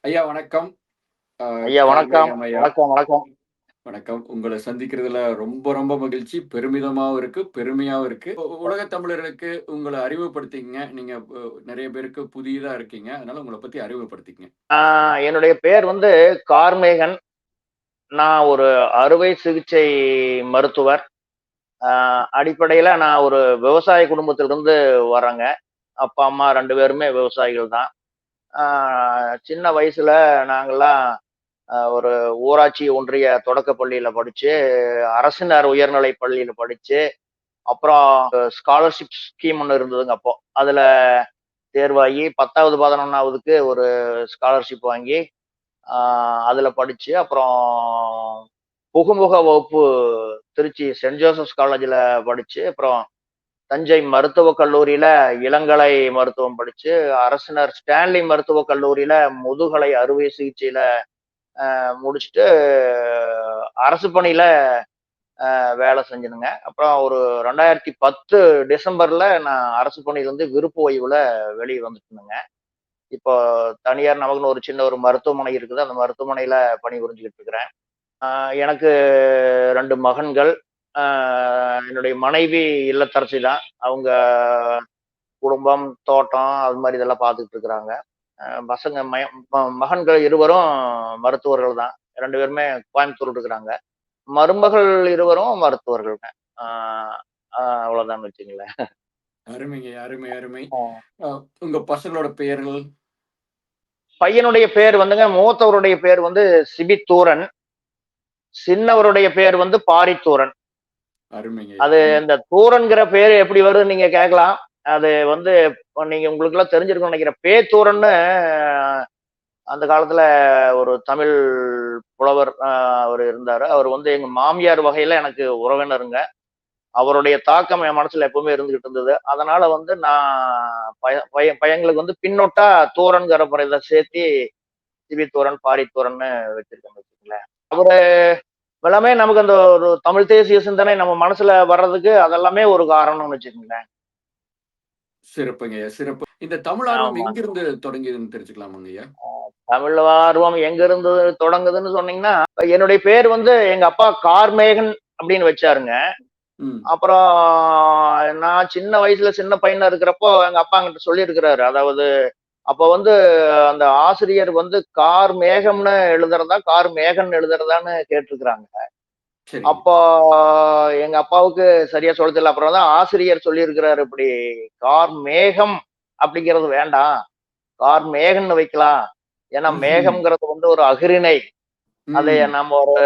ஐயா வணக்கம். அ ஐயா வணக்கம். கார்மேகம் ஐயா. வணக்கம், வணக்கம். வணக்கம். உங்கள சந்திக்கிறதுல ரொம்ப ரொம்ப மகிழ்ச்சி. பெருமிதமாவும் இருக்கு, பெருமையாவும் இருக்கு. உலகத் தமிழர்களுக்கு உங்கள அறிமுகப்படுத்திக்கங்க. நீங்க நெறைய பேருக்கு புதிதா இருக்கீங்க. அதனால உங்கள பத்தி அறிமுகப்படுத்திக்கங்க. ஆ என்னுடைய பெயர் வந்து கார்மேகன். நான் ஒரு அறுவை சிகிச்சை மருத்துவர். ஆ அடிப்படையில நான் ஒரு விவசாய குடும்பத்திலிருந்து வர்றேங்க. அப்பா, அம்மா 2 பேருமே விவசாயிகள் தான். ஆ சின்ன வயசுல நாங்கலாம் ஒரு ஊராட்சி ஒன்றிய தொடக்கப் பள்ளியில படிச்சு, அரசினர் உயர்நிலைப் பள்ளியில படிச்சு, அப்புறம் ஸ்காலர்ஷிப் ஸ்கீம் ஒண்ணு இருந்ததுங்க அப்போ. அதுல தேர்வாகி 10வது, 11வதுக்கு ஒரு ஸ்காலர்ஷிப் வாங்கி அதுல படிச்சு, அப்புறம் புகுமுக வகுப்பு திருச்சி செயின்ட் ஜோசப்ஸ் காலேஜ்ல படிச்சு, அப்புறம் தஞ்சை மருத்துவக் கல்லூரியில இளங்கலை மருத்துவம் படிச்சு, அரசினர் ஸ்டான்லி மருத்துவக் கல்லூரியில முதுகலை அறுவை சிகிச்சையில முடிச்சுட்டு, அரசு பணியில வேலை செஞ்சேனுங்க. அப்புறம் ஒரு 2010 டிசம்பர்ல நான் அரசு பணியிலிருந்து விருப்ப ஓய்வுல வெளிய வந்துட்டேனுங்க. இப்போ தனியார் நமக்குன்னு ஒரு சின்ன ஒரு மருத்துவமனை இருக்குது. அந்த மருத்துவமனையில பணிபுரிஞ்சுகிட்டு இருக்கிறேன். எனக்கு 2 மகன்கள். அ என்னுடைய மனைவி இல்லத்தரசி தான். அவங்க குடும்பம், தோட்டம் அது மாரி இதெல்லாம் பார்த்துக்கிட்டு இருக்கிறாங்க. பசங்க மகன்கள் இருவரும் மருத்துவர்கள் தான். 2 பேருமே கோயம்புத்தூர்ல இருக்கிறாங்க. மருமகள் இருவரும் மருத்துவர்கள்ங்க. ஆ அ அவ்வளோதான்னு வச்சுக்கங்களேன். அருமைங்க. அருமை, அருமை. ஆ. அ உங்க பசங்களோட பெயர்கள்? பையனுடைய பேர் வந்துங்க மூத்தவருடைய பேர் வந்து சிபித்தூரன். சின்னவருடைய பேர் வந்து பாரித்தூரன். அருமைங்கய்யா. அது அருமை. அந்த தூரன்கிற பேரு எப்படி வருதுன்னு நீங்க கேட்கலாம். அது வந்து இப்ப நீங்க உங்களுக்கெல்லாம் தெரிஞ்சிருக்கும்னு நெனைக்கிறேன். பேத்தூரன்னு அந்த காலத்துல ஒரு தமிழ் புலவர் அவரு இருந்தாரு. அவரு வந்து எங்க மாமியார் வகையில எனக்கு உறவினருங்க. அவருடைய தாக்கம் என் மனசுல எப்பவுமே இருந்துகிட்டு இருந்தது. அதனால வந்து நான் பையங்களுக்கு வந்து பின்னொட்டா தூரன்கிற முறையில சேர்த்தி சிபித்தூரன், பாரித்தூரன்னு வச்சிருக்கேன்னு வச்சுக்கங்களேன். அவரு எல்லாமே நமக்கு அந்த ஒரு தமிழ் தேசிய சிந்தனை நம்ம மனசுல வர்றதுக்கு அதெல்லாமே ஒரு காரணம்னு வச்சுக்கங்களேன். சிறப்புங்கய்யா, சிறப்பு. இந்த தமிழ் ஆர்வம் ஆமா. எங்கிருந்து தொடங்கியதுன்னு தெரிஞ்சுக்கலாமாங்கய்யா? தமிழ் ஆர்வம் எங்கிருந்து தொடங்குதுன்னு சொன்னீங்கன்னா, என்னுடைய பேர் வந்து எங்க அப்பா கார்மேகன் அப்படின்னு வச்சாருங்க. ம். அப்புறம் நான் சின்ன வயசுல சின்ன பையனா இருக்கிறப்போ எங்க அப்பா என்கிட்ட சொல்லியிருக்கிறாரு. அதாவது அப்ப வந்து அந்த ஆசிரியர் வந்து கார் மேகம்னு எழுதுறதா, கார் மேகன் எழுதுறதான்னு கேட்டிருக்கிறாங்க. சரிங்க. அப்போ எங்க அப்பாவுக்கு சரியா சொல்ல தெரியல. அப்புறம் தான் ஆசிரியர் சொல்லியிருக்கிறாரு இப்படி, "கார் மேகம் அப்படிங்கிறது வேண்டாம். கார் மேகன்னு வைக்கலாம். ஏன்னா ம்ஹ்ம். மேகம்ங்கிறது வந்து ஒரு அஃறிணை. அதை ம். நம்ம ஒரு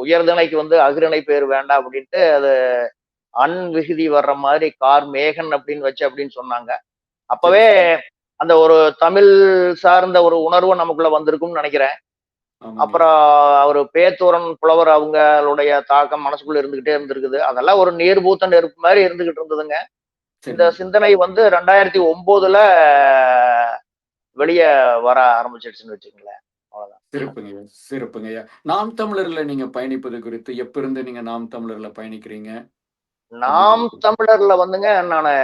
உயர்திணைக்கு வந்து அஃறிணை பேர் வேண்டாம்" அப்படின்ட்டு அது அன் விகுதி வர்ற மாதிரி கார் மேகன் அப்படின்னு வச்சு அப்படின்னு சொன்னாங்க. சரி, அப்பவே சரி. அந்த ஒரு தமிழ் சார்ந்த ஒரு உணர்வு நமக்குள்ள வந்திருக்கும்னு நெனைக்கிறேன். ஆமாங்கய்யா. அப்புறம் அவரு பேத்தூரன் புலவர் அவங்களுடைய தாக்கம் மனசுக்குள்ள இருந்துகிட்டே இருந்திருக்குது. அதெல்லாம் ஒரு நீர் பூத்த நெருப்பு மாரி இருந்துகிட்டு இருந்ததுங்க. இந்த சரிங்க. சிந்தனை வந்து 2009ல வெளிய வர ஆரம்பிச்சிடுச்சுன்னு வச்சுக்கங்களேன். அவ்வளவுதான். சிறப்புங்கய்யா, சிறப்புங்கய்யா. நாம் தமிழர்ல நீங்க பயணிப்பது குறித்து எப்ப இருந்து நீங்க நாம் தமிழர்ல பயணிக்கிறீங்க? நாம் அப்படிங்கிறது தமிழர்ல வந்துங்க நானு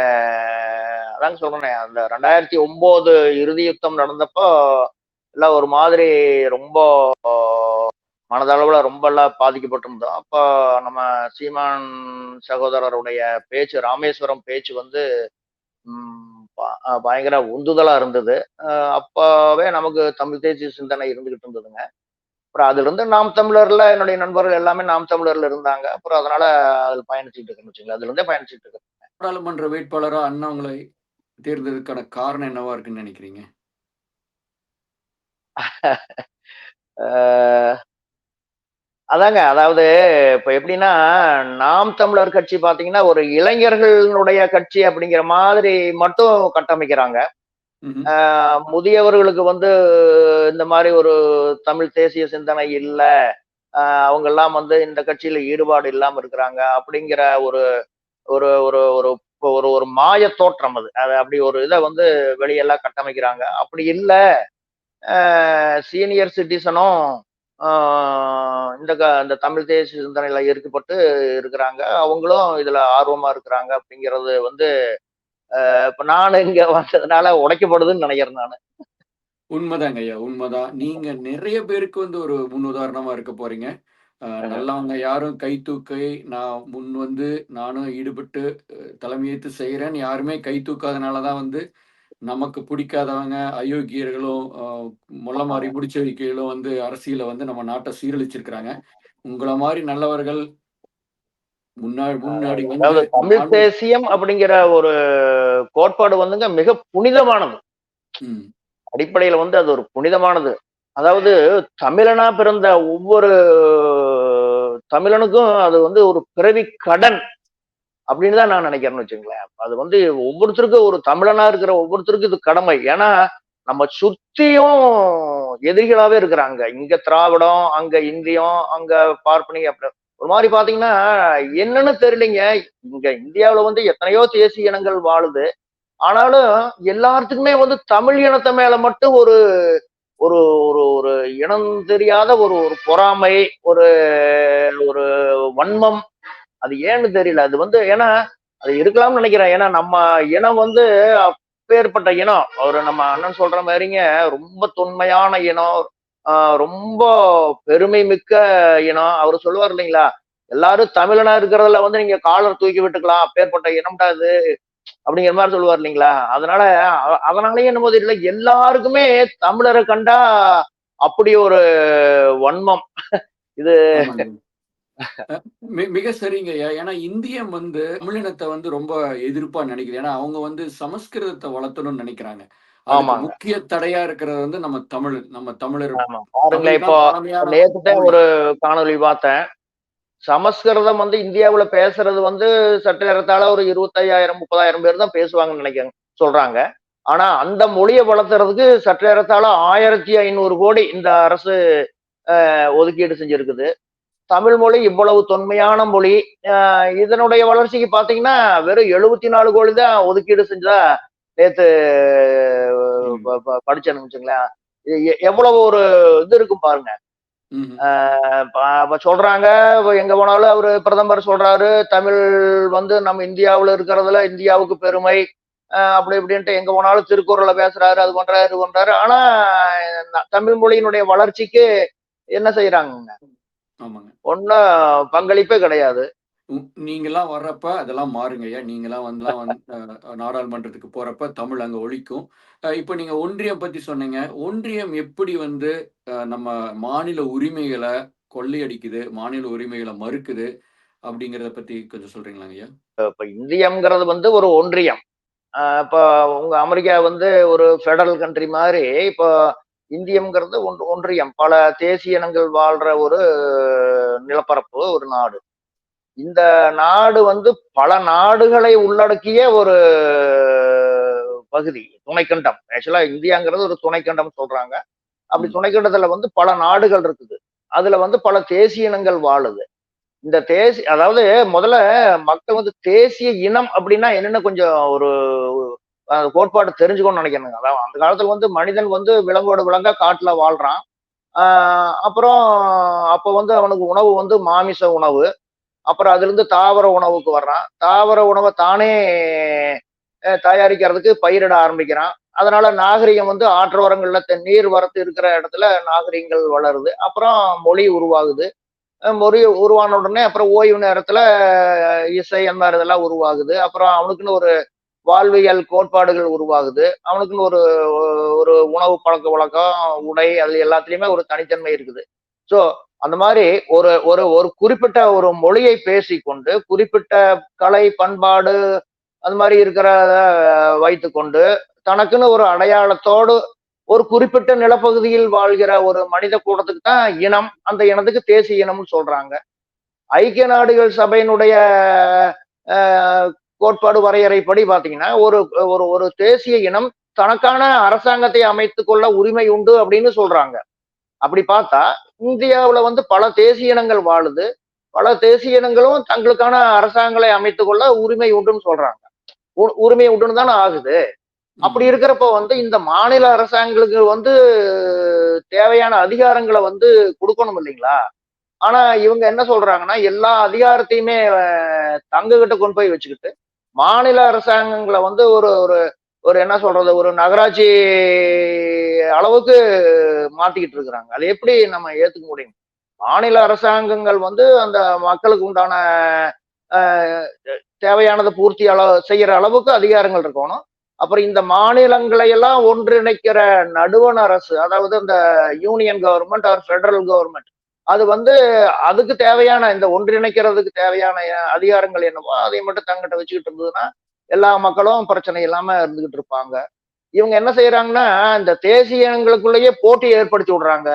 அதாங்க சொல்றேனே, அந்த 2009 இறுதி யுத்தம் நடந்தப்போ, எல்லாம் ஒரு மாதிரி ரொம்ப மனதளவுல ரொம்பலாம் பாதிக்கப்பட்டிருந்தோம். அப்போ நம்ம சீமான் சகோதரருடைய பேச்சு, ராமேஸ்வரம் பேச்சு வந்து பயங்கர உந்துதலா இருந்தது. அ அப்பவே நமக்கு தமிழ் தேசிய சிந்தனை இருந்துகிட்டு இருந்ததுங்க. அப்புறம் அதிலிருந்து நாம் தமிழர்ல என்னுடைய நண்பர்கள் எல்லாமே நாம் தமிழர்ல இருந்தாங்க. அப்புறம் அதனால அதில பயணிச்சுட்டு இருக்கேன்னு வச்சுக்கங்களேன். அதிலிருந்தே பயணிச்சுட்டு இருக்கேன். நாடாளுமன்ற வேட்பாளரா அண்ணா உங்களை தேர்ந்தெடுத்ததுக்கான காரணம் என்னவா இருக்குன்னு நினைக்கிறீங்க? அ அதாங்க. அதாவது இப்ப எப்படின்னா, நாம் தமிழர் கட்சி பார்த்தீங்கன்னா, ஒரு இளைஞர்களுடைய கட்சி அப்படிங்கிற மாதிரி மட்டும் கட்டமைக்கிறாங்க. ம்ஹ்ம். முதியவர்களுக்கு வந்து இந்த மாரி ஒரு தமிழ் தேசிய சிந்தனை இல்ல. அவங்கலாம் வந்து இந்த கட்சியில ஈடுபாடு இல்லாம இருக்கிறாங்க. அப்படிங்கிற ஒரு ஒரு ஒரு ஒரு ஒரு ஒரு மாய தோற்றம் அது. அது அப்படி ஒரு இத வந்து வெளியெல்லாம் கட்டமைக்கிறாங்க. அப்படி இல்ல. அ சீனியர் சிட்டிசனும் ஆ இந்த தமிழ் தேசிய சிந்தனையில ஈர்க்கப்பட்டு இருக்கிறாங்க. அவங்களும் இதுல ஆர்வமா இருக்கிறாங்க அப்படிங்கிறது வந்து, இப்ப நானு இங்க வந்ததுனால உடைக்கப்படுதுன்னு நெனைக்கிறேன் நானு. உண்மதாங்க ஐயா, உண்மதான். நீங்க நெறைய பேருக்கு வந்து ஒரு முன்னுதாரணமா இருக்க போறீங்க. அஹ் நல்லவங்க யாரும் கை தூக்கி, நான் முன் வந்து நானும் ஈடுபட்டு தலைமையேத்து செய்றேன்னு யாருமே கை தூக்காதனால தான் வந்து, நமக்கு பிடிக்காதவங்க, அயோக்கியர்களும், மொள்ள மாரி ஆமாங்க. முடிச்சு வைக்கையிலும் வந்து அரசியல வந்து நம்ம நாட்ட சீரழிச்சிருக்கிறாங்க. உங்கள மாரி நல்லவர்கள் முன்னாடி வந்து அதாவது தமிழ் நானும் தேசியம் அப்படிங்கிற ஒரு கோட்பாடு வந்துங்க மிக புனிதமானது. ம். அடிப்படையில வந்து அது ஒரு புனிதமானது. அதாவது தமிழனா பிறந்த ஒவ்வொரு தமிழனுக்கும் அது வந்து ஒரு பிறவி கடன் அப்படின்னு தான் நான் நினைக்கிறேன்னு வச்சுங்களேன். அது வந்து ஒவ்வொருத்தருக்கும் ஒரு தமிழனா இருக்கிற ஒவ்வொருத்தருக்கும் இது கடமை. ஏன்னா, நம்ம சுத்தியும் எதிரிகளாவே இருக்கிறாங்க. இங்க திராவிடம், அங்க இந்தியம், அங்க பார்ப்பனியம் அப்படி ஒரு மாரி பார்த்தீங்கன்னா, என்னன்னு தெரியலைங்க. இங்க இந்தியாவுல வந்து எத்தனையோ தேசிய இனங்கள் வாழுது. ஆனாலும் எல்லாத்துக்குமே வந்து தமிழ் இனத்த மேல மட்டும் ஒரு ஒரு ஒரு ஒரு இனம் தெரியாத ஒரு ஒரு பொறாமை, ஒரு ஒரு வன்மம். அது ஏன்னு தெரியல. அது வந்து ஏன்னா, அது இருக்கலாம்னு நினைக்கிறேன். ஏன்னா நம்ம இனம் வந்து அப்பேற்பட்ட இனம். அவரு நம்ம அண்ணன் சொல்ற மாரிங்க, ரொம்ப தொன்மையான இனம். ஆ ரொம்ப பெருமை மிக்க இனம். அவரு சொல்லுவாரு இல்லைங்களா? எல்லாரும் தமிழனா இருக்கிறதுல வந்து நீங்க காலர் தூக்கி விட்டுக்கலாம். அப்பேற்பட்ட இனம்டா இது. அப்படிங்கிற மாரி சொல்லுவாரு இல்லைங்களா? அதனால அதனாலயே என்னமோ தெரியல, எல்லாருக்குமே தமிழர கண்டா அப்படி ஒரு வன்மம். இது ஆமாங்க. மிக சரிங்கய்யா. ஏன்னா இந்தியம் வந்து தமிழினத்த வந்து ரொம்ப எதிர்ப்பா நினைக்குது. ஏன்னா அவங்க வந்து சமஸ்கிருதத்த வளர்த்தணும்னு நினைக்கிறாங்க. அதுக்கு ஆமாங்க. முக்கிய தடையா இருக்கிறது வந்து நம்ம தமிழ். நம்ம தமிழர். ஆமா. பாருங்களேன், தமிழ் இப்போ தான் பழமையான நேத்து தான் மொழி. ஒரு காணொளி பார்த்தேன். சமஸ்கிருதம் வந்து இந்தியாவுல பேசுறது வந்து சற்று ஏறத்தாழ ஒரு 25,000, 30,000 பேர் தான் பேசுவாங்கன்னு நினைக்கிறேன் சொல்றாங்க. ஆனா அந்த மொழிய வளர்த்துறதுக்கு சற்று ஏறத்தாழ 1500 கோடி இந்த அரசு ஒதுக்கீடு செஞ்சிருக்குது. தமிழ் மொழி இவ்வளவு தொன்மையான மொழி. இதனுடைய வளர்ச்சிக்கு பார்த்தீங்கன்னா, வெறும் 74 கோடி தான் ஒதுக்கீடு செஞ்சதா நேத்து ம். படிச்சேன்னு வச்சுங்களேன். எவ்வளவு ஒரு இது இருக்கும் பாருங்க. ம்ஹ்ம். அப்ப சொல்றாங்க, எங்க போனாலும் அவரு பிரதமர் சொல்றாரு, தமிழ் வந்து நம்ம இந்தியாவுல இருக்கிறதுல இந்தியாவுக்கு பெருமை. அப்படி இப்படின்ட்டு எங்க போனாலும் திருக்குறள்ல பேசுறாரு, அது பண்றாரு, இது பண்றாரு. ஆனா, தமிழ் மொழியினுடைய வளர்ச்சிக்கு என்ன செய்றாங்கங்க? ஆமாங்க. ஒண்ணும் பங்களிப்பே கிடையாது. நீங்கலாம் வர்றப்ப அதெல்லாம் மாறுங்கய்யா. நீங்கலாம் வந்துலாம் நாடாளுமன்றத்துக்கு போறப்ப தமிழ் அங்க ஒலிக்கும். இப்ப நீங்க ஒன்றியம் பத்தி சொன்னீங்க. ஒன்றியம் எப்படி வந்து நம்ம மாநில உரிமைகள கொள்ளையடிக்குது, மாநில உரிமைகள மறுக்குது அப்படிங்கிறத பத்தி கொஞ்சம் சொல்றீங்களாங்கய்யா? இப்ப இந்தியம்ங்கிறது வந்து ஒரு ஒன்றியம். இப்ப உங்க அமெரிக்கா வந்து ஒரு ஃபெடரல் கண்ட்ரி மாரி, இப்போ இந்தியம்ங்கிறது ஒன்றியம். பல தேசிய இனங்கள் வாழ்ற ஒரு நிலப்பரப்பு, ஒரு நாடு. இந்த நாடு வந்து பல நாடுகளை உள்ளடக்கிய ஒரு பகுதி. துணைக்கண்டம். ஆக்சுவலா இந்தியாங்கிறது ஒரு துணைக்கண்டம் சொல்றாங்க. அப்படி ம். துணைக்கண்டத்துல வந்து பல நாடுகள் இருக்குது. அதுல வந்து பல தேசிய இனங்கள் வாழுது. இந்த அதாவது முதல்ல மக்கள் வந்து தேசிய இனம் அப்படின்னா என்னன்னு கொஞ்சம் ஒரு கோட்பாடு தெரிஞ்சுக்கணும்னு நினைக்கிறேங்க. அதாவது அந்த காலத்துல வந்து மனிதன் வந்து விலங்கோட விலங்கா காட்டுல வாழ்றான். அப்புறம் அப்ப வந்து அவனுக்கு உணவு வந்து மாமிச உணவு. அப்புறம் அதிலிருந்து தாவர உணவுக்கு வர்றான். தாவர உணவ தானே தயாரிக்கிறதுக்கு பயிரிட ஆரம்பிக்கிறான். அதனால நாகரிகம் வந்து ஆற்றோரங்கள்ல நீர் வரத்து இருக்கிற இடத்துல நாகரிகங்கள் வளருது. அப்புறம் மொழி உருவாகுது. மொழி உருவான உடனே அப்புறம் ஓய்வு நேரத்துல இசை அந்த மாதிரி இதெல்லாம் உருவாகுது. அப்புறம் அவனுக்குன்னு ஒரு வாழ்வியல் கோட்பாடுகள் உருவாகுது. அவனுக்குன்னு ஒரு ஒரு உணவு பழக்கவழக்கம், உடை அது எல்லாத்துலயுமே ஒரு தனித்தன்மை இருக்குது. ஸோ அந்த மாரி ஒரு ஒரு ஒரு குறிப்பிட்ட ஒரு மொழியை பேசிக்கொண்டு, குறிப்பிட்ட கலை, பண்பாடு அது மாரி இருக்கிறத வைத்துக்கொண்டு, தனக்குன்னு ஒரு அடையாளத்தோடு ஒரு குறிப்பிட்ட நிலப்பகுதியில் வாழ்கிற ஒரு மனித கூட்டத்துக்கு தான் இனம். அந்த இனத்துக்கு தேசிய இனம்னு சொல்றாங்க. ஐக்கிய நாடுகள் சபையினுடைய அ கோட்பாடு வரையறைப்படி பார்த்தீங்கன்னா, ஒரு ஒரு ஒரு தேசிய இனம் தனக்கான அரசாங்கத்தை அமைத்துக் கொள்ள உரிமை உண்டு அப்படின்னு சொல்றாங்க. அப்படி பார்த்தா, இந்தியாவுல வந்து பல தேசிய இனங்கள் வாழுது. பல தேசிய இனங்களும் தங்களுக்கான அரசாங்கங்களை அமைத்துக் கொள்ள உரிமை உண்டுன்னு சொல்றாங்க. உரிமை உண்டுன்னு தானே ஆகுது. அப்படி ம். இருக்கிறப்ப வந்து இந்த மாநில அரசாங்களுக்கு வந்து தேவையான அதிகாரங்கள வந்து குடுக்கணும் இல்லைங்களா? ஆனா இவங்க என்ன சொல்றாங்கன்னா, எல்லா அதிகாரத்தையுமே தங்ககிட்ட கொண்டு போய் வச்சுக்கிட்டு, மாநில அரசாங்கங்கள வந்து ஒரு ஒரு ஒரு என்ன சொல்றது? ஒரு நகராட்சி அளவுக்கு மாத்திக்கிட்டு இருக்கிறாங்க. அது எப்படி நம்ம ஏத்துக்க முடியும்? மாநில அரசாங்கங்கள் வந்து அந்த மக்களுக்கு உண்டான அஹ், தேவையானதை பூர்த்தி செய்யற அளவுக்கு அதிகாரங்கள் இருக்கணும். அப்புறம் இந்த மாநிலங்களை எல்லாம் ஒன்றிணைக்கிற நடுவண் அரசு, அதாவது இந்த union government or federal government, அது வந்து அதுக்கு தேவையான இந்த ஒன்றிணைக்கிறதுக்கு தேவையான அதிகாரங்கள் என்னவோ அதை மட்டும் தங்கிட்ட வச்சுக்கிட்டு இருந்ததுன்னா எல்லா மக்களும் பிரச்சனை இல்லாம இருந்துகிட்டு இருப்பாங்க. இவங்க என்ன செய்யறாங்கன்னா, இந்த தேசிய இனங்களுக்குள்ளேயே போட்டி ஏற்படுத்தி விடுறாங்க.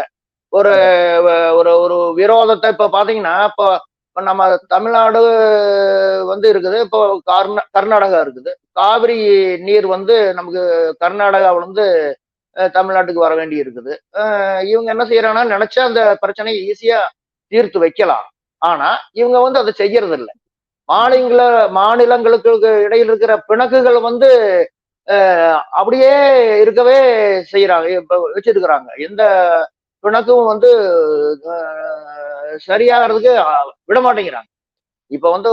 ஒரு ம். ஒரு ஒரு விரோதத்தை இப்ப பாத்தீங்கன்னா, இப்ப நம்ம தமிழ்நாடு வந்து இருக்குது. இப்போ கர்நாடகா இருக்குது. காவிரி நீர் வந்து நமக்கு கர்நாடகாவுல இருந்து தமிழ்நாட்டுக்கு வர வேண்டி இருக்குது. இவங்க என்ன செய்யறாங்கன்னா, நினைச்சா அந்த பிரச்சனையை ஈஸியா தீர்த்து வைக்கலாம். ஆனா இவங்க வந்து அதை செய்யறது இல்ல. ம். மாநில மாநிலங்களுக்கு இடையில் இருக்கிற பிணக்குகள் வந்து அப்படியே இருக்கவே செய்யறாங்க. இப்ப வச்சிருக்கிறாங்க. எந்த பிணக்கும் வந்து சரியாகிறதுக்கு விட மாட்டேங்கிறாங்க. இப்ப வந்து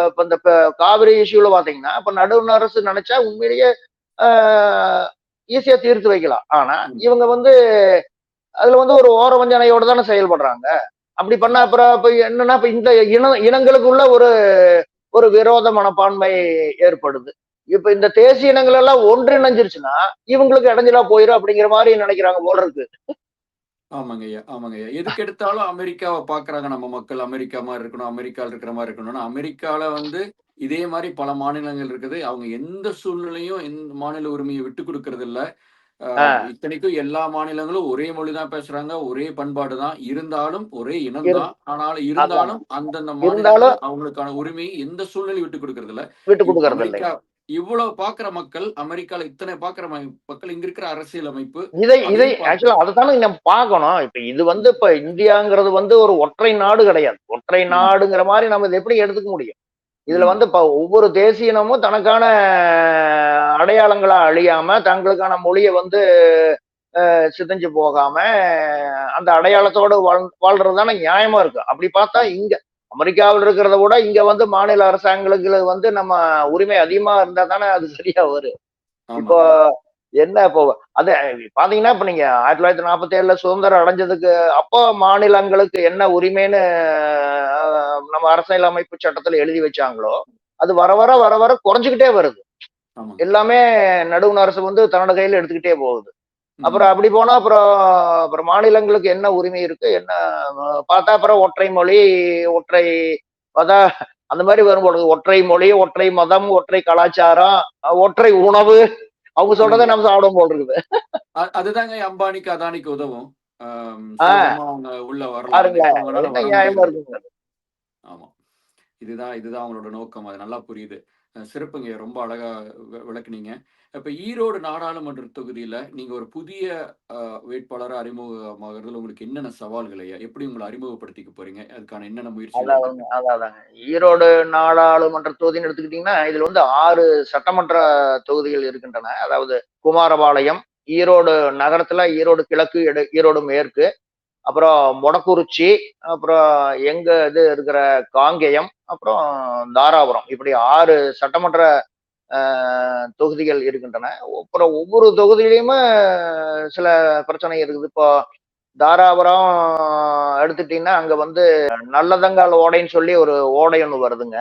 இப்ப இந்த காவிரி இஷ்யூல பாத்தீங்கன்னா, இப்ப நடுவண் அரசு நினைச்சா உண்மையிலேயே ஈஸியா தீர்த்து வைக்கலாம். ஆனா ம். இவங்க வந்து அதுல வந்து ஒரு ஓர வஞ்சனையோட தானே செயல்படுறாங்க. அப்படி பண்ணா ஆமா. அப்புறம் இப்ப என்னன்னா, இப்ப இந்த இனங்களுக்குள்ள ஒரு ஒரு விரோத மனப்பான்மை ஏற்படுது. இப்ப இந்த தேசிய இனங்கள் எல்லாம் ஒன்றிணைஞ்சிருச்சுன்னா இவங்களுக்கு இடைஞ்சலா போயிரும் அப்படிங்கிற மாதிரி நினைக்கிறாங்க போல இருக்கு. ஆமாங்கய்யா, ஆமாங்கய்யா. எதுக்கு எடுத்தாலும் அமெரிக்காவ பார்க்குறாங்க நம்ம மக்கள். அமெரிக்கா மாரி இருக்கணும், அமெரிக்கால இருக்கிற மாரி இருக்கணும்னு. அமெரிக்கால வந்து இதே மாரி பல மாநிலங்கள் இருக்குது. அவங்க எந்த சூழ்நிலையும் மாநில உரிமைய விட்டுக் குடுக்கறதில்ல. அ ஆஹ் இத்தனைக்கும் எல்லா மாநிலங்களும் ஒரே மொழி தான் பேசுறாங்க. ஒரே பண்பாடு தான். இருந்தாலும் ஒரே இனம் இரு தான். ஆனாலும் அதாங்க. இருந்தாலும் அந்தந்த மாநிலங்கள் இருந்தாலும் அவங்களுக்கான உரிமையை எந்த சூழ்நிலையும் விட்டுக் குடுக்கறதில்ல. விட்டு கொடுக்கறது அமெரிக்கா இல்லைங்க. இவ்வளவு பார்க்கிற மக்கள், அமெரிக்கால இத்தனை பார்க்கிற மக்கள் இங்க இருக்கிற அரசியல் அமைப்பு இதை இதை அதையும் பார்க்குது. ஆக்சுவலா அதைத்தானே நம்ம பார்க்கணும். இப்ப இது வந்து இப்ப இந்தியாங்கிறது வந்து ஒரு ஒற்றை நாடு கிடையாது. ஒற்றை ம். நாடுங்கிற மாதிரி நம்ம இதை எப்படி எடுத்துக்க முடியும்? இதுல ம். வந்து இப்ப ஒவ்வொரு தேசிய இனமும் தனக்கான அடையாளங்களா அழியாம, தங்களுக்கான மொழியை வந்து சிதைஞ்சு போகாம, அந்த அடையாளத்தோட வாழ்றது தானே நியாயமா இருக்கு. அப்படி பார்த்தா ம். இங்க அமெரிக்காவில் இருக்கிறத விட இங்க வந்து மாநில அரசாங்கங்களுக்கு வந்து நம்ம உரிமை அதிகமா இருந்தா தானே அது சரியா வரும். இப்போ ஆமாங்கய்யா. என்ன இப்போ அது பாத்தீங்கன்னா, இப்ப நீங்க 1947ல சுதந்திரம் அடைஞ்சதுக்கு அப்போ மாநிலங்களுக்கு என்ன உரிமைன்னு நம்ம அரசியலமைப்பு சட்டத்துல எழுதி வச்சாங்களோ, அது வர வர வர வர குறைஞ்சுக்கிட்டே வருது. ஆமாங்க. எல்லாமே நடுவண் அரசு வந்து தன்னோட கையில எடுத்துக்கிட்டே போகுது. அப்புறம் ம். அப்படி போனா அப்புறம் அப்புறம் மாநிலங்களுக்கு என்ன உரிமை இருக்கு? என்ன பார்த்தா அப்புறம் ஒற்றை மொழி, ஒற்றை அதான் அந்த மாரி வரும் பொழுது ஒற்றை மொழி, ஒற்றை மதம், ஒற்றை கலாச்சாரம், ஒற்றை உணவு. அவங்க சொல்றத ஆமாங்கய்யா. நம்ம சாப்பிட போல் இருக்குது. அதுதாங்க அம்பானிக்கு, அதானிக்கு உதவும். ஆ சுலபமா அவங்க உள்ள வரலாம். எப்ப பாருங்களேன். வேணாலும் என்ன வர நியாயமா முடியறது. இருக்குங்க. ஆமா. இதுதான் அவங்களோட நோக்கம். அது நல்லா புரியுது. சிறப்புங்க. ரொம்ப அழகா விளக்குனீங்க. இப்ப ஈரோடு நாடாளுமன்ற தொகுதியில நீங்க ஒரு புதிய வேட்பாளரா அறிமுகமாகறதுல உங்களுக்கு என்னென்ன சவால்கள் ஐயா? எப்படி உங்கள அறிமுகப்படுத்திக்க போறீங்க? அதுக்கான என்னென்ன முயற்சிகள் அதாவதுங்க எடுத்துட்டு அதாதாங்க. ஈரோடு நாடாளுமன்ற தொகுதின்னு எடுத்துக்கிட்டீங்கன்னா, இதுல வந்து 6 சட்டமன்ற தொகுதிகள் இருக்கின்றன. அதாவது குமாரபாளையம், ஈரோடு நகரத்துல ஈரோடு கிழக்கு, ஈரோடு மேற்கு, அப்புறம் மொடக்குறிச்சி, அப்புறம் எங்க இது இருக்கிற காங்கேயம், அப்புறம் தாராபுரம். இப்படி 6 சட்டமன்ற தொகுதிகள் இருக்கின்றன. அப்புறம் ஒவ்வொரு தொகுதியிலயுமே சில பிரச்சனை இருக்குது. இப்போ தாராபுரம் எடுத்துட்டீங்கன்னா, அங்க வந்து நல்லதங்கால் ஓடைன்னு சொல்லி ஒரு ஓடை ஒண்ணு வருதுங்க.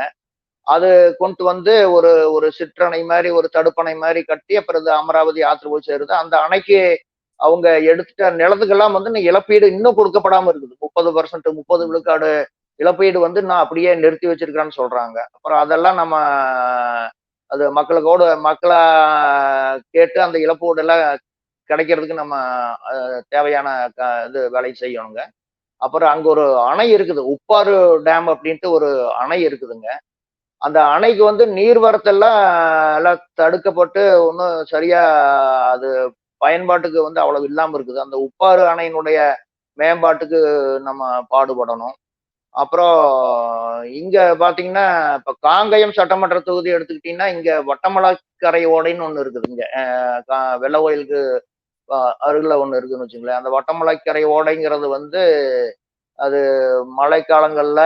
அது கொண்டு வந்து ஒரு ஒரு சிற்றணை மாரி, ஒரு தடுப்பணை மாரி கட்டி, அப்புறம் இது அமராவதி ஆத்துல போய் சேருது. அந்த அணைக்கு அவங்க எடுத்துட்ட நிலத்துக்கெல்லாம் வந்து இன்னும் இழப்பீடு இன்னும் கொடுக்கப்படாம இருக்குது. 30% 30 ம். விழுக்காடு இழப்பீடு வந்து இன்னும் அப்படியே நிறுத்தி வச்சிருக்கான்னு சொல்றாங்க. அப்புறம் அதெல்லாம் நம்ம அது மக்களா கேட்டு அந்த இழப்பீடெல்லாம் கிடைக்கிறதுக்கு நம்ம தேவையான இது வேலை செய்யணுங்க. அப்புறம் அங்க ஒரு அணை இருக்குது. உப்பாறு டேம் அப்படின்ட்டு ஒரு அணை இருக்குதுங்க. அந்த அணைக்கு வந்து நீர்வரத்தெல்லாம் எல்லாம் தடுக்கப்பட்டு ஒன்றும் சரியா அது பயன்பாட்டுக்கு வந்து அவ்வளவு இல்லாம இருக்குது. அந்த உப்பாறு அணையினுடைய மேம்பாட்டுக்கு நம்ம பாடுபடணும். அப்புறம் இங்க பாத்தீங்கன்னா, இப்ப காங்கயம் சட்டமன்ற தொகுதி எடுத்துக்கிட்டீங்கன்னா, இங்க வட்டமலாக்கரை ஓடைன்னு ஒண்ணு இருக்குது இங்க. வெள்ள கோயிலுக்கு அருகில ஒண்ணு இருக்குன்னு வச்சுங்களேன். அந்த வட்டமலைக்கரை ஓடைங்கிறது வந்து அது மழைக்காலங்கள்ல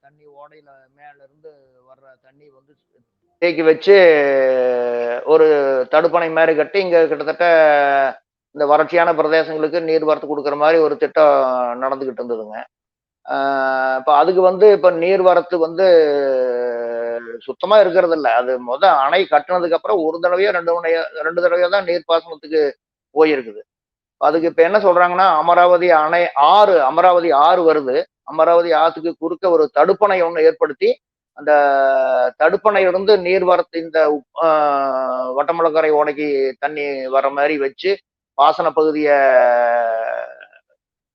தண்ணி ஓடையில மேல இருந்து வர்ற தண்ணி வந்து தேக்கி வச்சு ஒரு தடுப்பணை மாரி கட்டி இங்க கிட்டத்தட்ட இந்த வறட்சியான பிரதேசங்களுக்கு நீர் வரத்து கொடுக்குற மாதிரி ஒரு திட்டம் நடந்துகிட்டு இருந்ததுங்க. இப்ப அதுக்கு வந்து இப்ப நீர் வரத்து வந்து சுத்தமா இருக்கிறது இல்ல. அது அணை கட்டுனதுக்கு அப்புறம் ஒரு தடவையோ 2 தடவையோ தான் நீர்ப்பாசனத்துக்கு போயிருக்குது. அதுக்கு இப்ப என்ன சொல்றாங்கன்னா, அமராவதி ஆறு வருது. அமராவதி ஆத்துக்கு குறுக்க ஒரு தடுப்பணை ஒண்ணு ஏற்படுத்தி, அந்த தடுப்பணையிலிருந்து நீர்வரத்து இந்த வட்டமலக்கரை ஓடைக்கு தண்ணி வர்ற மாரி வச்சு, பாசன பகுதிய